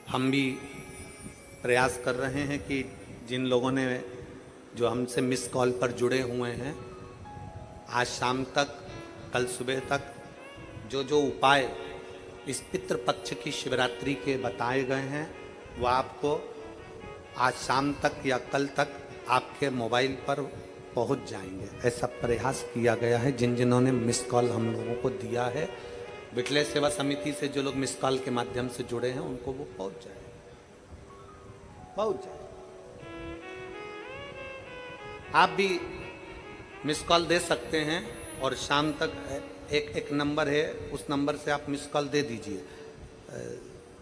हम भी प्रयास कर रहे हैं कि जिन लोगों ने जो हमसे मिस कॉल पर जुड़े हुए हैं, आज शाम तक, कल सुबह तक जो जो उपाय इस पितृपक्ष की शिवरात्रि के बताए गए हैं वह आपको आज शाम तक या कल तक आपके मोबाइल पर पहुंच जाएंगे। ऐसा प्रयास किया गया है। जिन जिन्होंने मिस कॉल हम लोगों को दिया है, विठले सेवा समिति से जो लोग मिस कॉल के माध्यम से जुड़े हैं उनको वो पहुंच जाए। आप भी मिस कॉल दे सकते हैं और शाम तक एक नंबर है, उस नंबर से आप मिस कॉल दे दीजिए।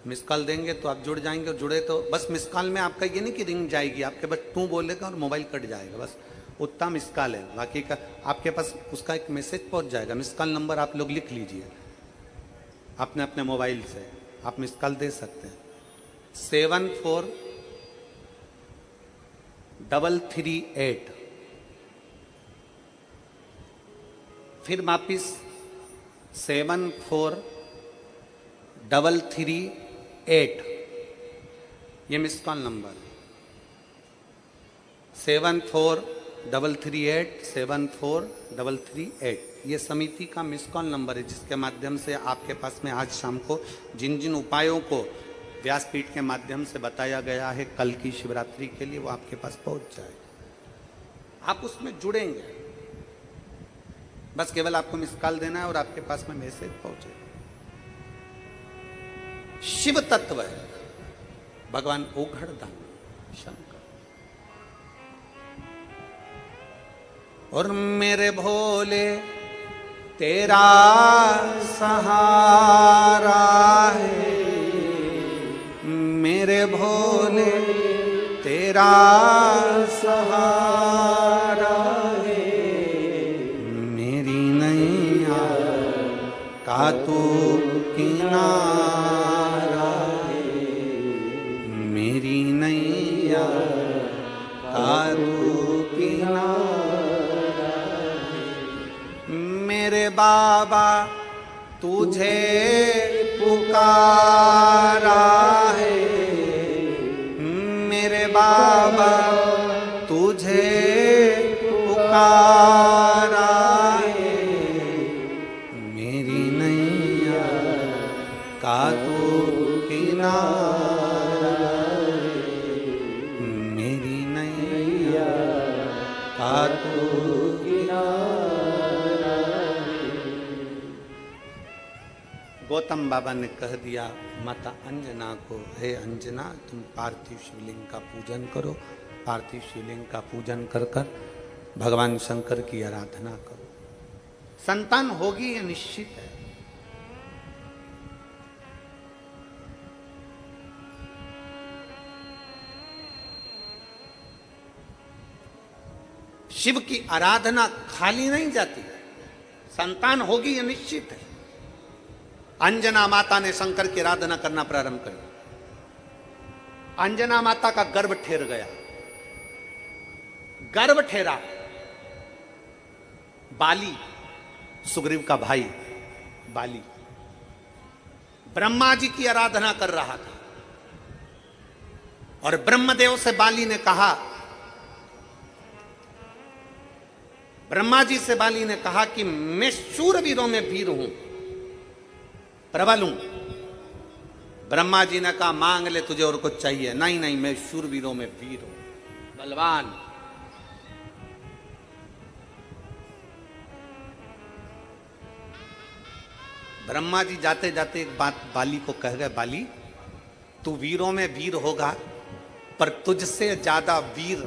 मिस कॉल देंगे तो आप जुड़ जाएंगे, और जुड़े तो बस मिस कॉल में आपका ये नहीं कि रिंग जाएगी, आपके बस टू बोलेगा और मोबाइल कट जाएगा, बस उतना मिस कॉल है। बाकी का आपके पास उसका एक मैसेज पहुंच जाएगा। मिस कॉल नंबर आप लोग लिख लीजिए अपने अपने मोबाइल से, आप मिस कॉल दे सकते हैं। 74338, फिर वापिस 74338, ये मिस कॉल नंबर 74338 ये समिति का मिस कॉल नंबर है, जिसके माध्यम से आपके पास में आज शाम को जिन जिन उपायों को व्यासपीठ के माध्यम से बताया गया है कल की शिवरात्रि के लिए, वो आपके पास पहुंच जाए। आप उसमें जुड़ेंगे, बस केवल आपको मिस कॉल देना है और आपके पास में मैसेज पहुंचेगा। शिव तत्व है भगवान ओघड़दान शंकर। और मेरे भोले तेरा सहारा है, मेरे भोले तेरा सहारा है, मेरी नैया का तू किनारा है, मेरी नैया का तू किनारा है, मेरे बाबा तुझे पुकारा है, मेरे बाबा तुझे पुकारा है, मेरी नैया का तू किनारा है, मेरी नैया का तू किनारा है। पुरुषोत्तम बाबा ने कह दिया माता अंजना को, हे अंजना तुम पार्थिव शिवलिंग का पूजन करो, पार्थिव शिवलिंग का पूजन कर कर भगवान शंकर की आराधना करो, संतान होगी ये निश्चित है। शिव की आराधना खाली नहीं जाती, संतान होगी ये निश्चित है। अंजना माता ने शंकर की आराधना करना प्रारंभ कर दिया। अंजना माता का गर्भ ठेर गया, गर्भ ठेरा। बाली, सुग्रीव का भाई बाली, ब्रह्मा जी की आराधना कर रहा था और ब्रह्मदेव से बाली ने कहा, ब्रह्मा जी से बाली ने कहा कि मैं शूरवीरों में वीर हूं, प्रबल हूं। ब्रह्मा जी ने कहा मांग ले तुझे और कुछ चाहिए? नहीं नहीं, मैं शूरवीरों में वीर हूं, बलवान। ब्रह्मा जी जाते जाते एक बात बाली को कह गए, बाली तू वीरों में वीर होगा, पर तुझसे ज्यादा वीर,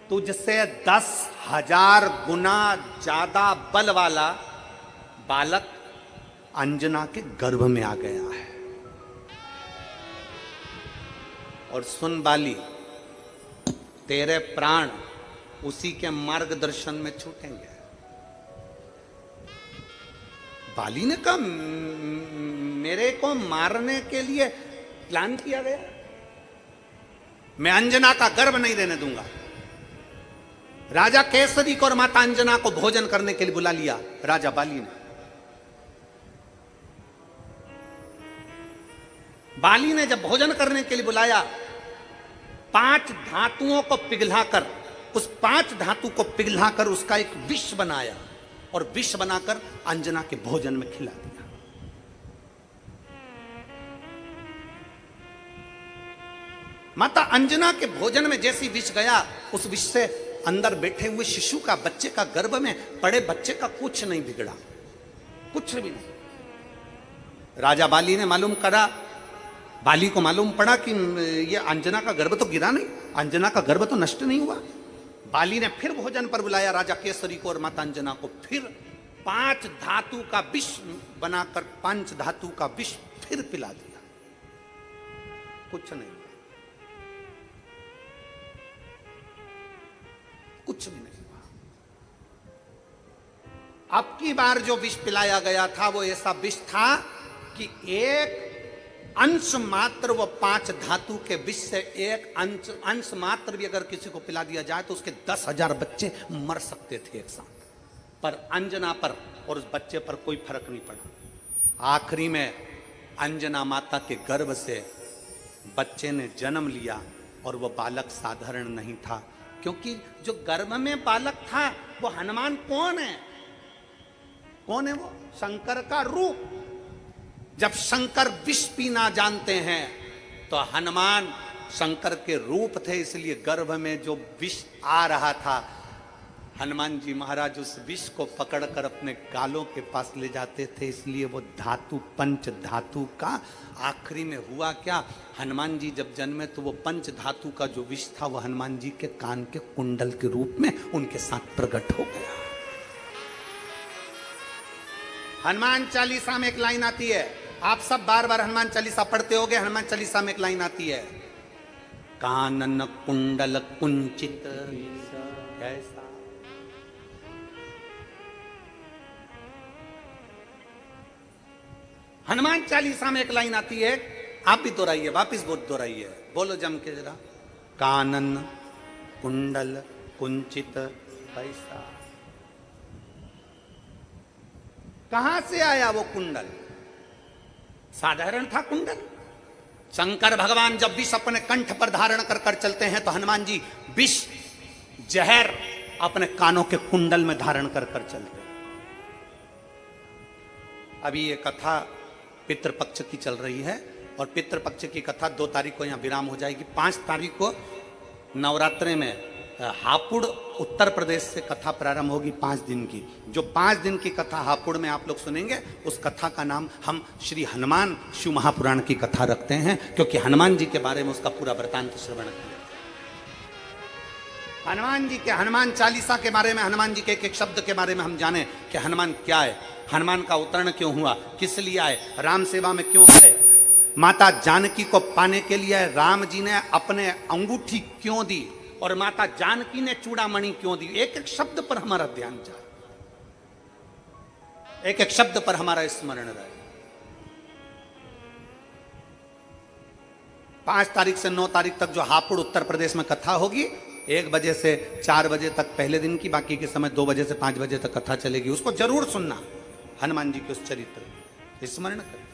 तुझसे 10,000 गुना ज्यादा बल वाला बालक अंजना के गर्भ में आ गया है। और सुन बाली, तेरे प्राण उसी के मार्गदर्शन में छूटेंगे। बाली ने कहा मेरे को मारने के लिए प्लान किया गया, मैं अंजना का गर्भ नहीं रहने दूंगा। राजा केसरी को और माता अंजना को भोजन करने के लिए बुला लिया राजा बाली ने। बाली ने जब भोजन करने के लिए बुलाया, 5 धातुओं को पिघलाकर, उस 5 धातु को पिघलाकर उसका एक विष बनाया और विष बनाकर अंजना के भोजन में खिला दिया। माता अंजना के भोजन में जैसी विष गया, उस विष से अंदर बैठे हुए शिशु का, बच्चे का, गर्भ में पड़े बच्चे का कुछ नहीं बिगड़ा, कुछ भी नहीं। राजा बाली ने मालूम करा, बाली को मालूम पड़ा कि ये अंजना का गर्भ तो गिरा नहीं, अंजना का गर्भ तो नष्ट नहीं हुआ। बाली ने फिर भोजन पर बुलाया राजा केसरी को और माता अंजना को, फिर 5 धातु का विष बनाकर 5 धातु का विष फिर पिला दिया, कुछ नहीं, कुछ भी नहीं हुआ। अब की बार जो विष पिलाया गया था वो ऐसा विष था कि एक अंश मात्र, वो 5 धातु के विष से एक अंश मात्र भी अगर किसी को पिला दिया जाए तो उसके 10,000 बच्चे मर सकते थे एक साथ, पर अंजना पर और उस बच्चे पर कोई फर्क नहीं पड़ा। आखिरी में अंजना माता के गर्भ से बच्चे ने जन्म लिया और वो बालक साधारण नहीं था, क्योंकि जो गर्भ में बालक था वो हनुमान कौन है? कौन है वो? शंकर का रूप। जब शंकर विष पीना जानते हैं तो हनुमान शंकर के रूप थे, इसलिए गर्भ में जो विष आ रहा था, हनुमान जी महाराज उस विष को पकड़कर अपने गालों के पास ले जाते थे। इसलिए वो धातु, पंच धातु का आखिरी में हुआ क्या, हनुमान जी जब जन्मे तो वो पंच धातु का जो विष था वो हनुमान जी के कान के कुंडल के रूप में उनके साथ प्रकट हो गया। हनुमान चालीसा में एक लाइन आती है, आप सब बार बार हनुमान चालीसा पढ़ते होगे। हनुमान चालीसा में एक लाइन आती है, कानन कुंडल कुंचित कैसा। हनुमान चालीसा में एक लाइन आती है, आप भी दोहराइए, वापिस दोहराइए, बोलो जम के जरा, कानन कुंडल कुंचित कैसा। कहां से आया वो कुंडल? साधारण था कुंडल? शंकर भगवान जब विष अपने कंठ पर धारण कर कर चलते हैं तो हनुमान जी विष, जहर अपने कानों के कुंडल में धारण कर कर चलते हैं। अभी ये कथा पितृपक्ष की चल रही है और पितृपक्ष की कथा 2 तारीख को यहां विराम हो जाएगी। 5 तारीख को नवरात्रे में हापुड़ उत्तर प्रदेश से कथा प्रारंभ होगी 5 दिन की। जो 5 दिन की कथा हापुड़ में आप लोग सुनेंगे, उस कथा का नाम हम श्री हनुमान शिव महापुराण की कथा रखते हैं, क्योंकि हनुमान जी के बारे में उसका पूरा वृतांत श्रवण किया। हनुमान जी के, हनुमान चालीसा के बारे में, हनुमान जी के एक एक शब्द के बारे में हम जाने कि हनुमान क्या है, हनुमान का अवतरण क्यों हुआ, किस लिए आए, राम सेवा में क्यों आए, माता जानकी को पाने के लिए राम जी ने अपने अंगूठी क्यों दी, और माता जानकी ने चूड़ामणि क्यों दी। एक एक शब्द पर हमारा ध्यान जाए, एक एक शब्द पर हमारा स्मरण रहे। 5 तारीख से 9 तारीख तक जो हापुड़ उत्तर प्रदेश में कथा होगी, 1 बजे से 4 बजे तक पहले दिन की, बाकी के समय 2 बजे से 5 बजे तक कथा चलेगी। उसको जरूर सुनना, हनुमान जी के उस चरित्र स्मरण कर।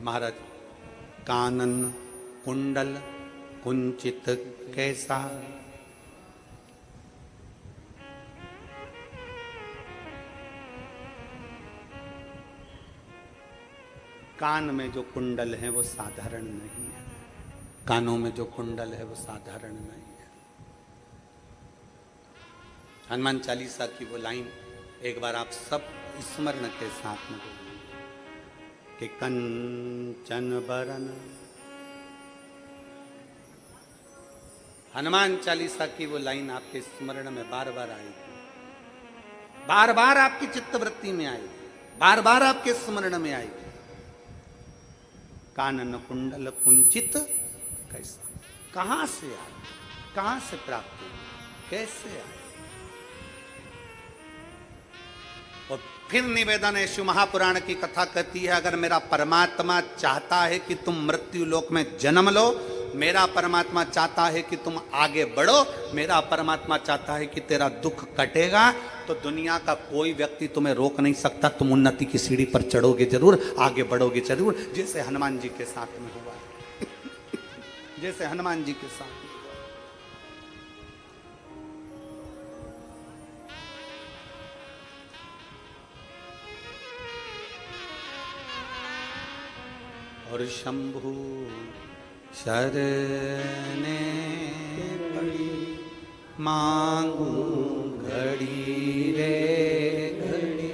महाराज, कानन कुंडल कुंचित कैसा, कान में जो कुंडल है वो साधारण नहीं है, कानों में जो कुंडल है वो साधारण नहीं है। हनुमान चालीसा की वो लाइन एक बार आप सब स्मरण के साथ में बोलिए कि कंचन बरन। हनुमान चालीसा की वो लाइन आपके स्मरण में बार बार आएगी, बार बार आपकी चित्तवृत्ति में आएगी, बार बार आपके स्मरण में आएगी। कानन कुंडल कुंचित कैसा, कहां से आए, कहां से प्राप्त हुए, कैसे आए। और फिर निवेदन है, शिव महापुराण की कथा कहती है, अगर मेरा परमात्मा चाहता है कि तुम मृत्यु लोक में जन्म लो, मेरा परमात्मा चाहता है कि तुम आगे बढ़ो, मेरा परमात्मा चाहता है कि तेरा दुख कटेगा, तो दुनिया का कोई व्यक्ति तुम्हें रोक नहीं सकता। तुम उन्नति की सीढ़ी पर चढ़ोगे जरूर, आगे बढ़ोगे जरूर, जैसे हनुमान जी के साथ में हुआ जैसे हनुमान जी के साथ। और शंभु शरणे पड़ी मांगू घड़ी रे घड़ी,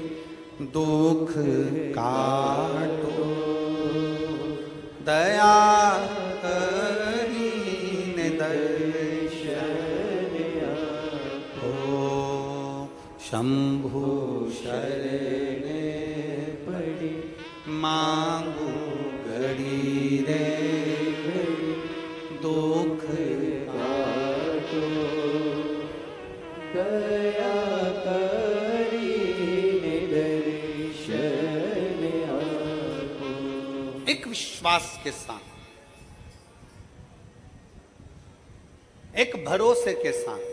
दुख काटो दया करीने दर्शन हो। शंभु शरणे पड़ी मांगू घड़ी रे घड़ी, दुख काटो दया करीने दर्शन आपो। एक विश्वास के साथ, एक भरोसे के साथ,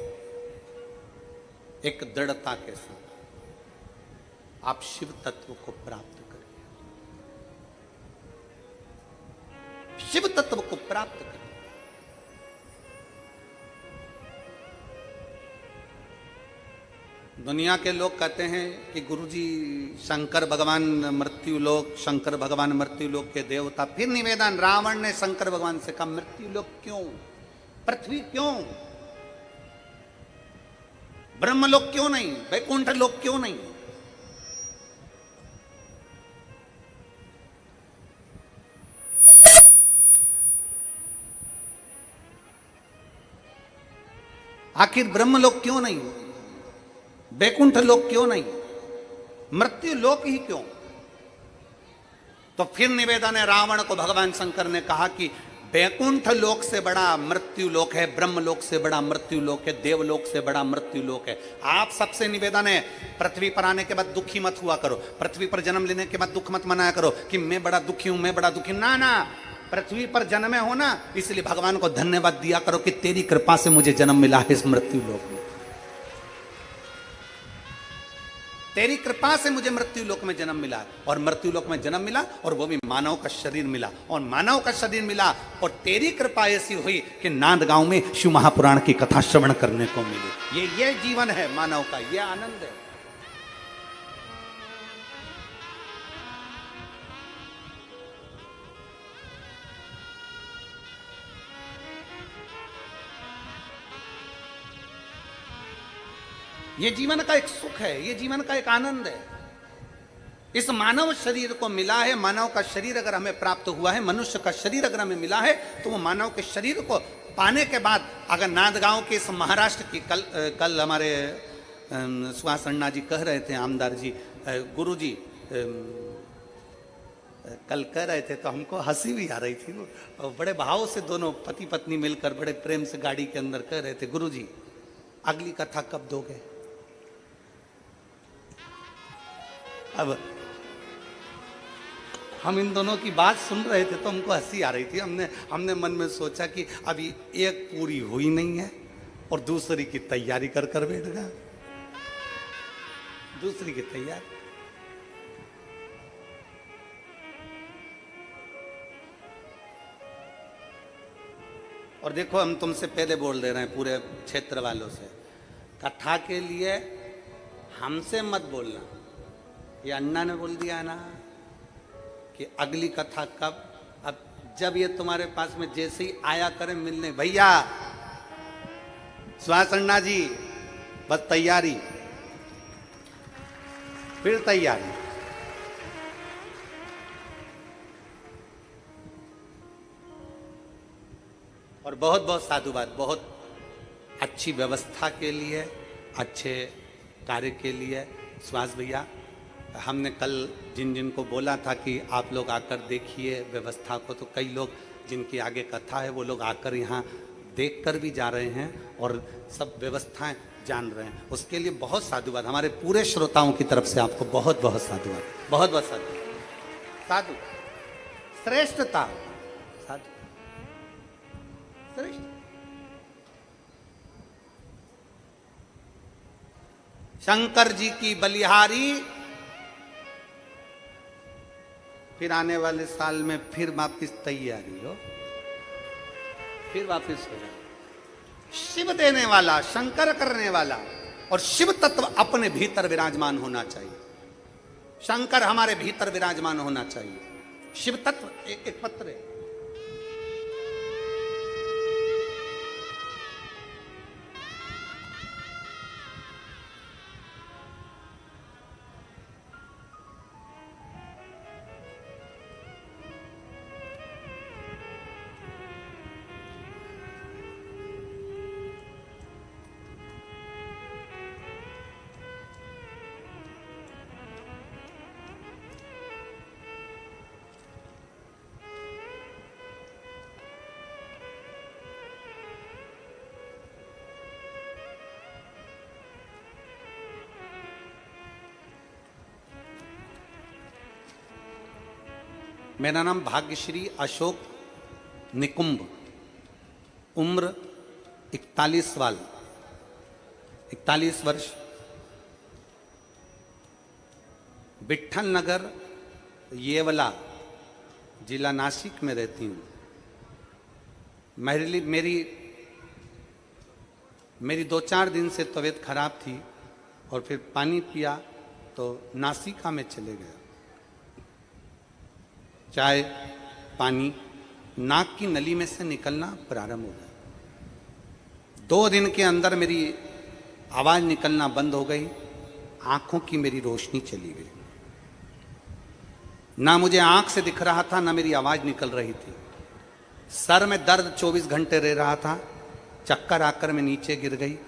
एक दृढ़ता के साथ आप शिव तत्व को प्राप्त करें, शिव तत्व को प्राप्त करें। दुनिया के लोग कहते हैं कि गुरुजी शंकर भगवान मृत्यु लोक, शंकर भगवान मृत्यु लोक के देवता। फिर निवेदन, रावण ने शंकर भगवान से कहा, मृत्यु लोक क्यों, पृथ्वी क्यों, ब्रह्मलोक क्यों नहीं, वैकुंठ लोक क्यों नहीं। आखिर ब्रह्मलोक क्यों नहीं, वैकुंठ लोक क्यों नहीं, मृत्यु लोक ही क्यों। तो फिर निवेदन है, रावण को भगवान शंकर ने कहा कि वैकुंठ लोक से बड़ा मृत्यु लोक है, ब्रह्म लोक से बड़ा मृत्यु लोक है, देवलोक से बड़ा मृत्यु लोक है। आप सबसे निवेदन है, पृथ्वी पर आने के बाद दुखी मत हुआ करो, पृथ्वी पर जन्म लेने के बाद दुख मत मनाया करो कि मैं बड़ा दुखी हूं, मैं बड़ा दुखी। ना ना, पृथ्वी पर जन्मे हो ना, इसलिए भगवान को धन्यवाद दिया करो कि तेरी कृपा से मुझे जन्म मिला है इस मृत्यु लोक में, तेरी कृपा से मुझे मृत्यु लोक में जन्म मिला। और मृत्यु लोक में जन्म मिला, और वो भी मानव का शरीर मिला, और मानव का शरीर मिला, और तेरी कृपा ऐसी हुई कि नांद गांव में शिव महापुराण की कथा श्रवण करने को मिली। ये जीवन है मानव का, ये आनंद है। ये जीवन का एक सुख है, ये जीवन का एक आनंद है। इस मानव शरीर को मिला है, मानव का शरीर अगर हमें प्राप्त हुआ है, मनुष्य का शरीर अगर हमें मिला है, तो वो मानव के शरीर को पाने के बाद अगर नांदगांव के इस महाराष्ट्र की कल हमारे सुहास अन्ना जी कह रहे थे, आमदार जी, गुरु जी कल कह रहे थे तो हमको हंसी भी आ रही थी। वो बड़े भाव से दोनों पति पत्नी मिलकर बड़े प्रेम से गाड़ी के अंदर कह रहे थे, गुरु जी अगली कथा कब दोगे? अब हम इन दोनों की बात सुन रहे थे तो हमको हंसी आ रही थी। हमने मन में सोचा कि अभी एक पूरी हुई नहीं है और दूसरी की तैयारी कर बैठ गया, दूसरी की तैयारी। और देखो हम तुमसे पहले बोल दे रहे हैं पूरे क्षेत्र वालों से, कथा के लिए हमसे मत बोलना। ये अन्ना ने बोल दिया ना कि अगली कथा कब। अब जब ये तुम्हारे पास में जैसे ही आया करें मिलने, भैया सुहास अन्ना जी बस तैयारी, फिर तैयारी। और बहुत बहुत साधुवाद, बहुत अच्छी व्यवस्था के लिए, अच्छे कार्य के लिए। सुहास भैया, हमने कल जिन को बोला था कि आप लोग आकर देखिए व्यवस्था को, तो कई लोग जिनकी आगे कथा है वो लोग आकर यहाँ देख कर भी जा रहे हैं और सब व्यवस्थाएं जान रहे हैं। उसके लिए बहुत साधुवाद, हमारे पूरे श्रोताओं की तरफ से आपको बहुत बहुत साधुवाद, बहुत बहुत साधुवाद। साधु श्रेष्ठता, साधु श्रेष्ठ। शंकर जी की बलिहारी, फिर आने वाले साल में फिर वापिस तैयारी हो, फिर वापिस हो जाए। शिव देने वाला, शंकर करने वाला, और शिव तत्व अपने भीतर विराजमान होना चाहिए। शंकर हमारे भीतर विराजमान होना चाहिए। शिव तत्व एक पत्र है। मेरा नाम भाग्यश्री अशोक निकुंभ, उम्र 41 वर्ष, विट्ठल नगर येवला जिला नासिक में रहती हूँ। मेरी 2-4 दिन से तबीयत खराब थी और फिर पानी पिया तो नासिका में चले गए। चाय पानी नाक की नली में से निकलना प्रारंभ हो गया। 2 दिन के अंदर मेरी आवाज निकलना बंद हो गई, आंखों की मेरी रोशनी चली गई। ना मुझे आंख से दिख रहा था, ना मेरी आवाज निकल रही थी। सर में दर्द 24 घंटे रह रहा था। चक्कर आकर मैं नीचे गिर गई।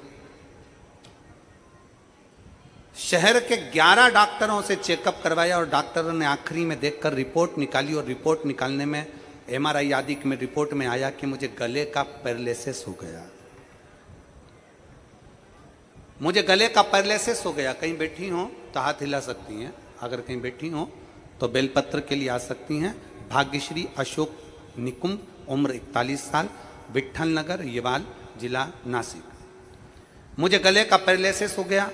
शहर के 11 डॉक्टरों से चेकअप करवाया और डॉक्टरों ने आखिरी में देखकर रिपोर्ट निकाली और रिपोर्ट निकालने में MRI आदि में रिपोर्ट में आया कि मुझे गले का पैरालिसिस हो गया। मुझे गले का पैरालिसिस हो गया। कहीं बैठी हो तो हाथ हिला सकती हैं, अगर कहीं बैठी हो तो बेलपत्र के लिए आ सकती हैं। भाग्यश्री अशोक निकुंभ, उम्र 41 साल, विट्ठल नगर येवाल जिला नासिक। मुझे गले का पैरालिसिस हो गया।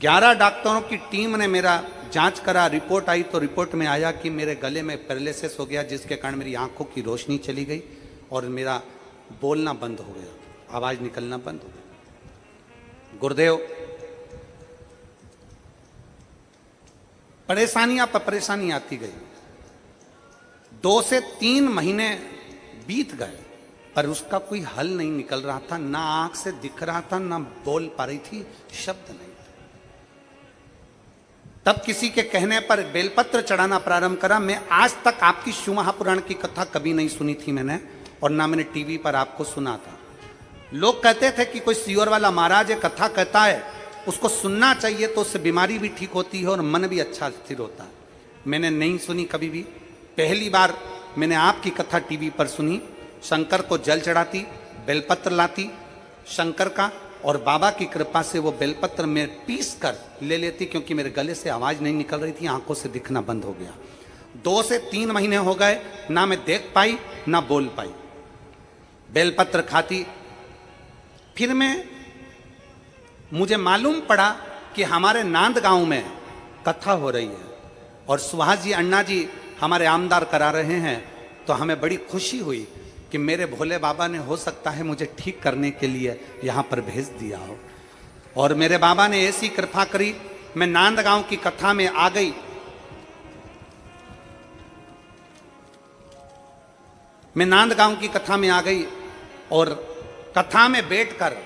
11 डॉक्टरों की टीम ने मेरा जांच करा, रिपोर्ट आई तो रिपोर्ट में आया कि मेरे गले में पैरालिसिस हो गया, जिसके कारण मेरी आंखों की रोशनी चली गई और मेरा बोलना बंद हो गया, आवाज निकलना बंद हो गया। गुरुदेव, परेशानियां पर परेशानी आती गई। 2 से 3 महीने बीत गए। पर उसका कोई हल नहीं निकल रहा था, ना आंख से दिख रहा था, ना बोल पा रही थी, शब्द नहीं थे। तब किसी के कहने पर बेलपत्र चढ़ाना प्रारंभ करा। मैं आज तक आपकी शिव महापुराण की कथा कभी नहीं सुनी थी मैंने, और ना मैंने टीवी पर आपको सुना था। लोग कहते थे कि कोई सियोर वाला महाराज है, कथा कहता है, उसको सुनना चाहिए, तो उससे बीमारी भी ठीक होती है और मन भी अच्छा स्थिर होता है। मैंने नहीं सुनी कभी भी। पहली बार मैंने आपकी कथा टीवी पर सुनी। शंकर को जल चढ़ाती, बेलपत्र लाती शंकर का, और बाबा की कृपा से वो बेलपत्र में पीस कर ले लेती, क्योंकि मेरे गले से आवाज नहीं निकल रही थी, आंखों से दिखना बंद हो गया। 2 से 3 महीने हो गए, ना मैं देख पाई ना बोल पाई। बेलपत्र खाती। फिर मुझे मालूम पड़ा कि हमारे नांद गांव में कथा हो रही है और सुहास जी अण्णा जी हमारे आमदार करा रहे हैं। तो हमें बड़ी खुशी हुई कि मेरे भोले बाबा ने हो सकता है मुझे ठीक करने के लिए यहाँ पर भेज दिया हो। और मेरे बाबा ने ऐसी कृपा करी, मैं नांद गांव की कथा में आ गई। मैं नांद गांव की कथा में आ गई और कथा में बैठकर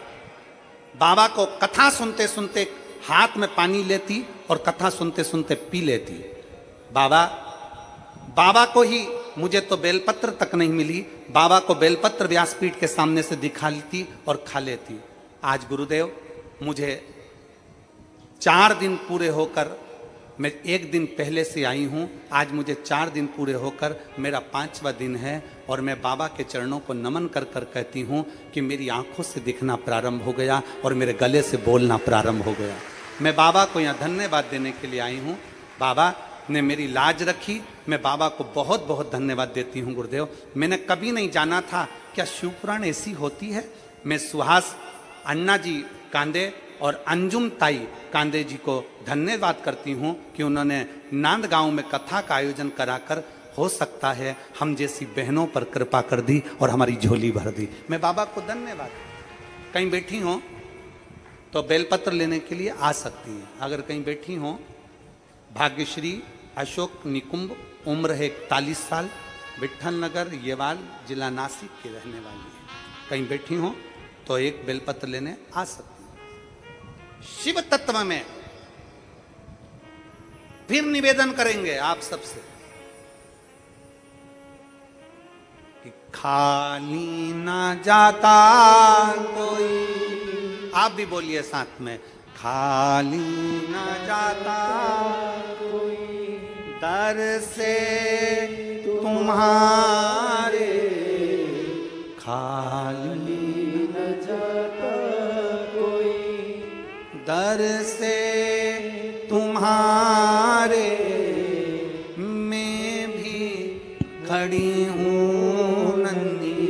बाबा को कथा सुनते सुनते हाथ में पानी लेती और कथा सुनते सुनते पी लेती। बाबा को ही, मुझे तो बेलपत्र तक नहीं मिली, बाबा को बेलपत्र व्यासपीठ के सामने से दिखा लेती और खा लेती। आज गुरुदेव मुझे 4 दिन पूरे होकर, मैं 1 दिन पहले से आई हूं, आज मुझे 4 दिन पूरे होकर मेरा 5वां दिन है, और मैं बाबा के चरणों को नमन कर कर कहती हूं कि मेरी आंखों से दिखना प्रारंभ हो गया और मेरे गले से बोलना प्रारंभ हो गया। मैं बाबा को यहाँ धन्यवाद देने के लिए आई हूँ। बाबा ने मेरी लाज रखी, मैं बाबा को बहुत बहुत धन्यवाद देती हूँ गुरुदेव। मैंने कभी नहीं जाना था क्या शिवपुराण ऐसी होती है। मैं सुहास अण्णा जी कांदे और अंजुम ताई कांदे जी को धन्यवाद करती हूँ कि उन्होंने नांद गांव में कथा का आयोजन कराकर, हो सकता है हम जैसी बहनों पर कृपा कर दी और हमारी झोली भर दी। मैं बाबा को धन्यवाद। कहीं बैठी हो तो बेलपत्र लेने के लिए आ सकती हैं। अगर कहीं बैठी हो, भाग्यश्री अशोक निकुंभ, उम्र है 41 साल, विठल नगर येवाल, जिला नासिक की रहने वाली है। कहीं बैठी हो तो एक बेलपत्र लेने आ सकती है। शिव तत्व में फिर निवेदन करेंगे आप सबसे कि खाली ना जाता कोई, आप भी बोलिए साथ में, खाली ना जाता कोई दर से तुम्हारे, खाली न जाता कोई दर से तुम्हारे, मैं भी खड़ी हूँ नन्ही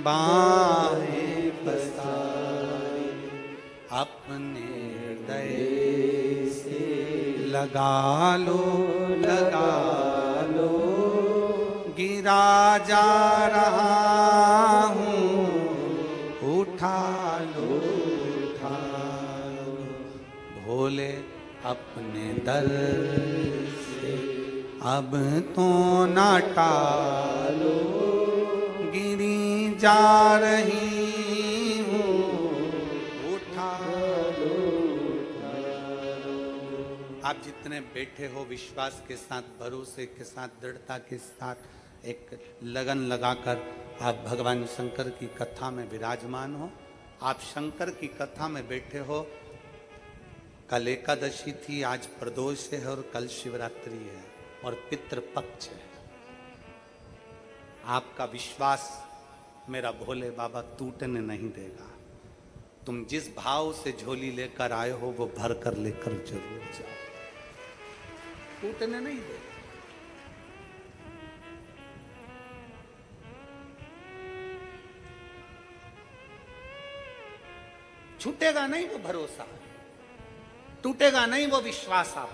बाहें पसारे, अपने हृदय से लगा लो, गिरा जा रहा हूँ, उठा लो, भोले अपने दर से अब तो ना टालो, गिरी जा रही हूँ, उठा लो। आप जितने बैठे हो विश्वास के साथ, भरोसे के साथ, दृढ़ता के साथ, एक लगन लगाकर आप भगवान शंकर की कथा में विराजमान हो। आप शंकर की कथा में बैठे हो। कल एकादशी थी, आज प्रदोष है और कल शिवरात्रि है और पितृपक्ष है। आपका विश्वास मेरा भोले बाबा टूटने नहीं देगा। तुम जिस भाव से झोली लेकर आए हो वो भर कर लेकर जरूर जाओ, टूटने नहीं देगा। छूटेगा नहीं वो भरोसा, टूटेगा नहीं वो विश्वास। आप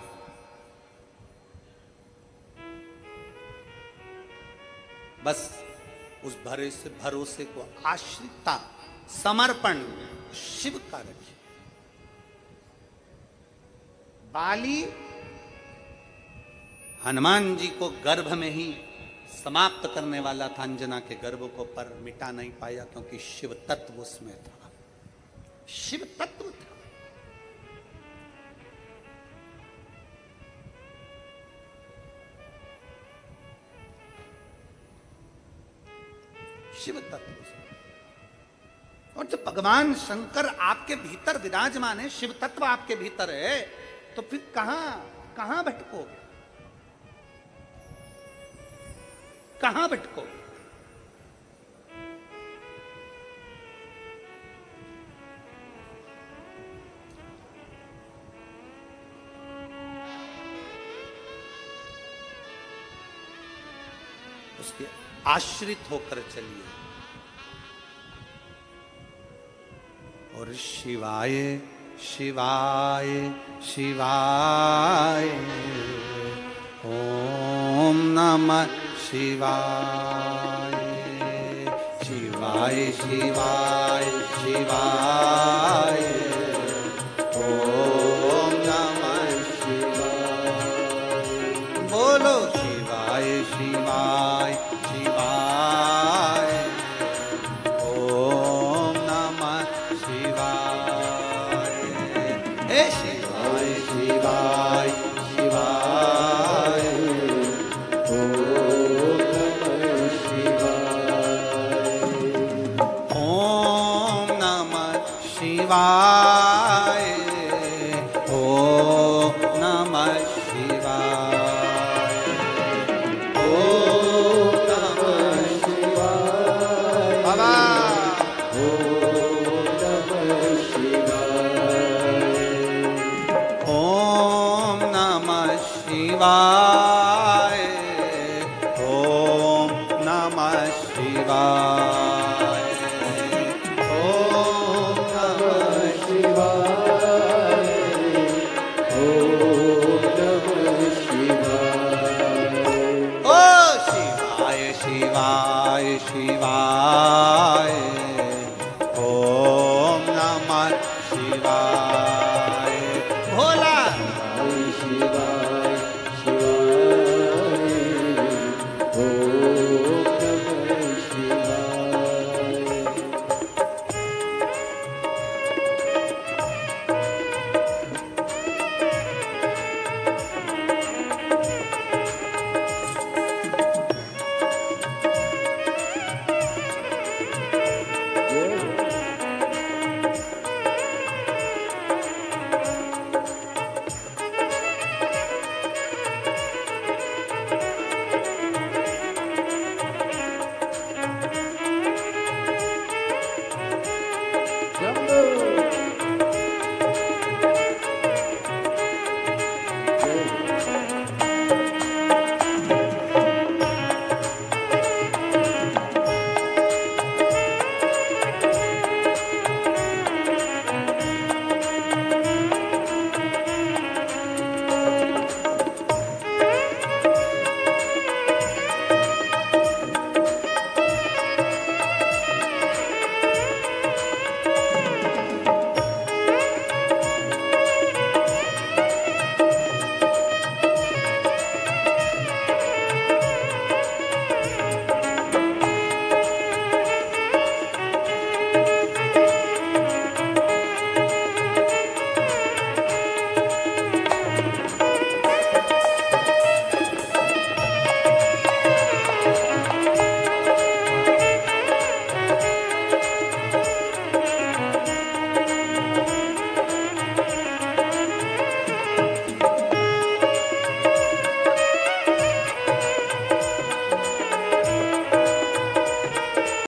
बस उस भरोसे को, आश्रितता, समर्पण शिव का रखिए। बाली हनुमान जी को गर्भ में ही समाप्त करने वाला था अंजना के गर्भ को, पर मिटा नहीं पाया क्योंकि शिव तत्व उसमें था, शिव तत्व था। शिव तत्व। और जब भगवान शंकर आपके भीतर विराजमान है, शिव तत्व आपके भीतर है, तो फिर कहां भटकोगे, कहां भटकोगे? उसके आश्रित होकर चलिए। और शिवाय शिवाय शिवाय ओम नमः शिवाय, शिवाय शिवाय शिवाय ओम नमः शिवाय। बोलो शिवाय शिवाय शिवाय ओम नमः शिवाय। हे शिवाय शिवाय शिवाय ओम नमः शिवाय, ओम नमः शिवाय, ओम नमः शिवाय। बाबा ओम नमः शिवाय, ओम नमः शिवाय।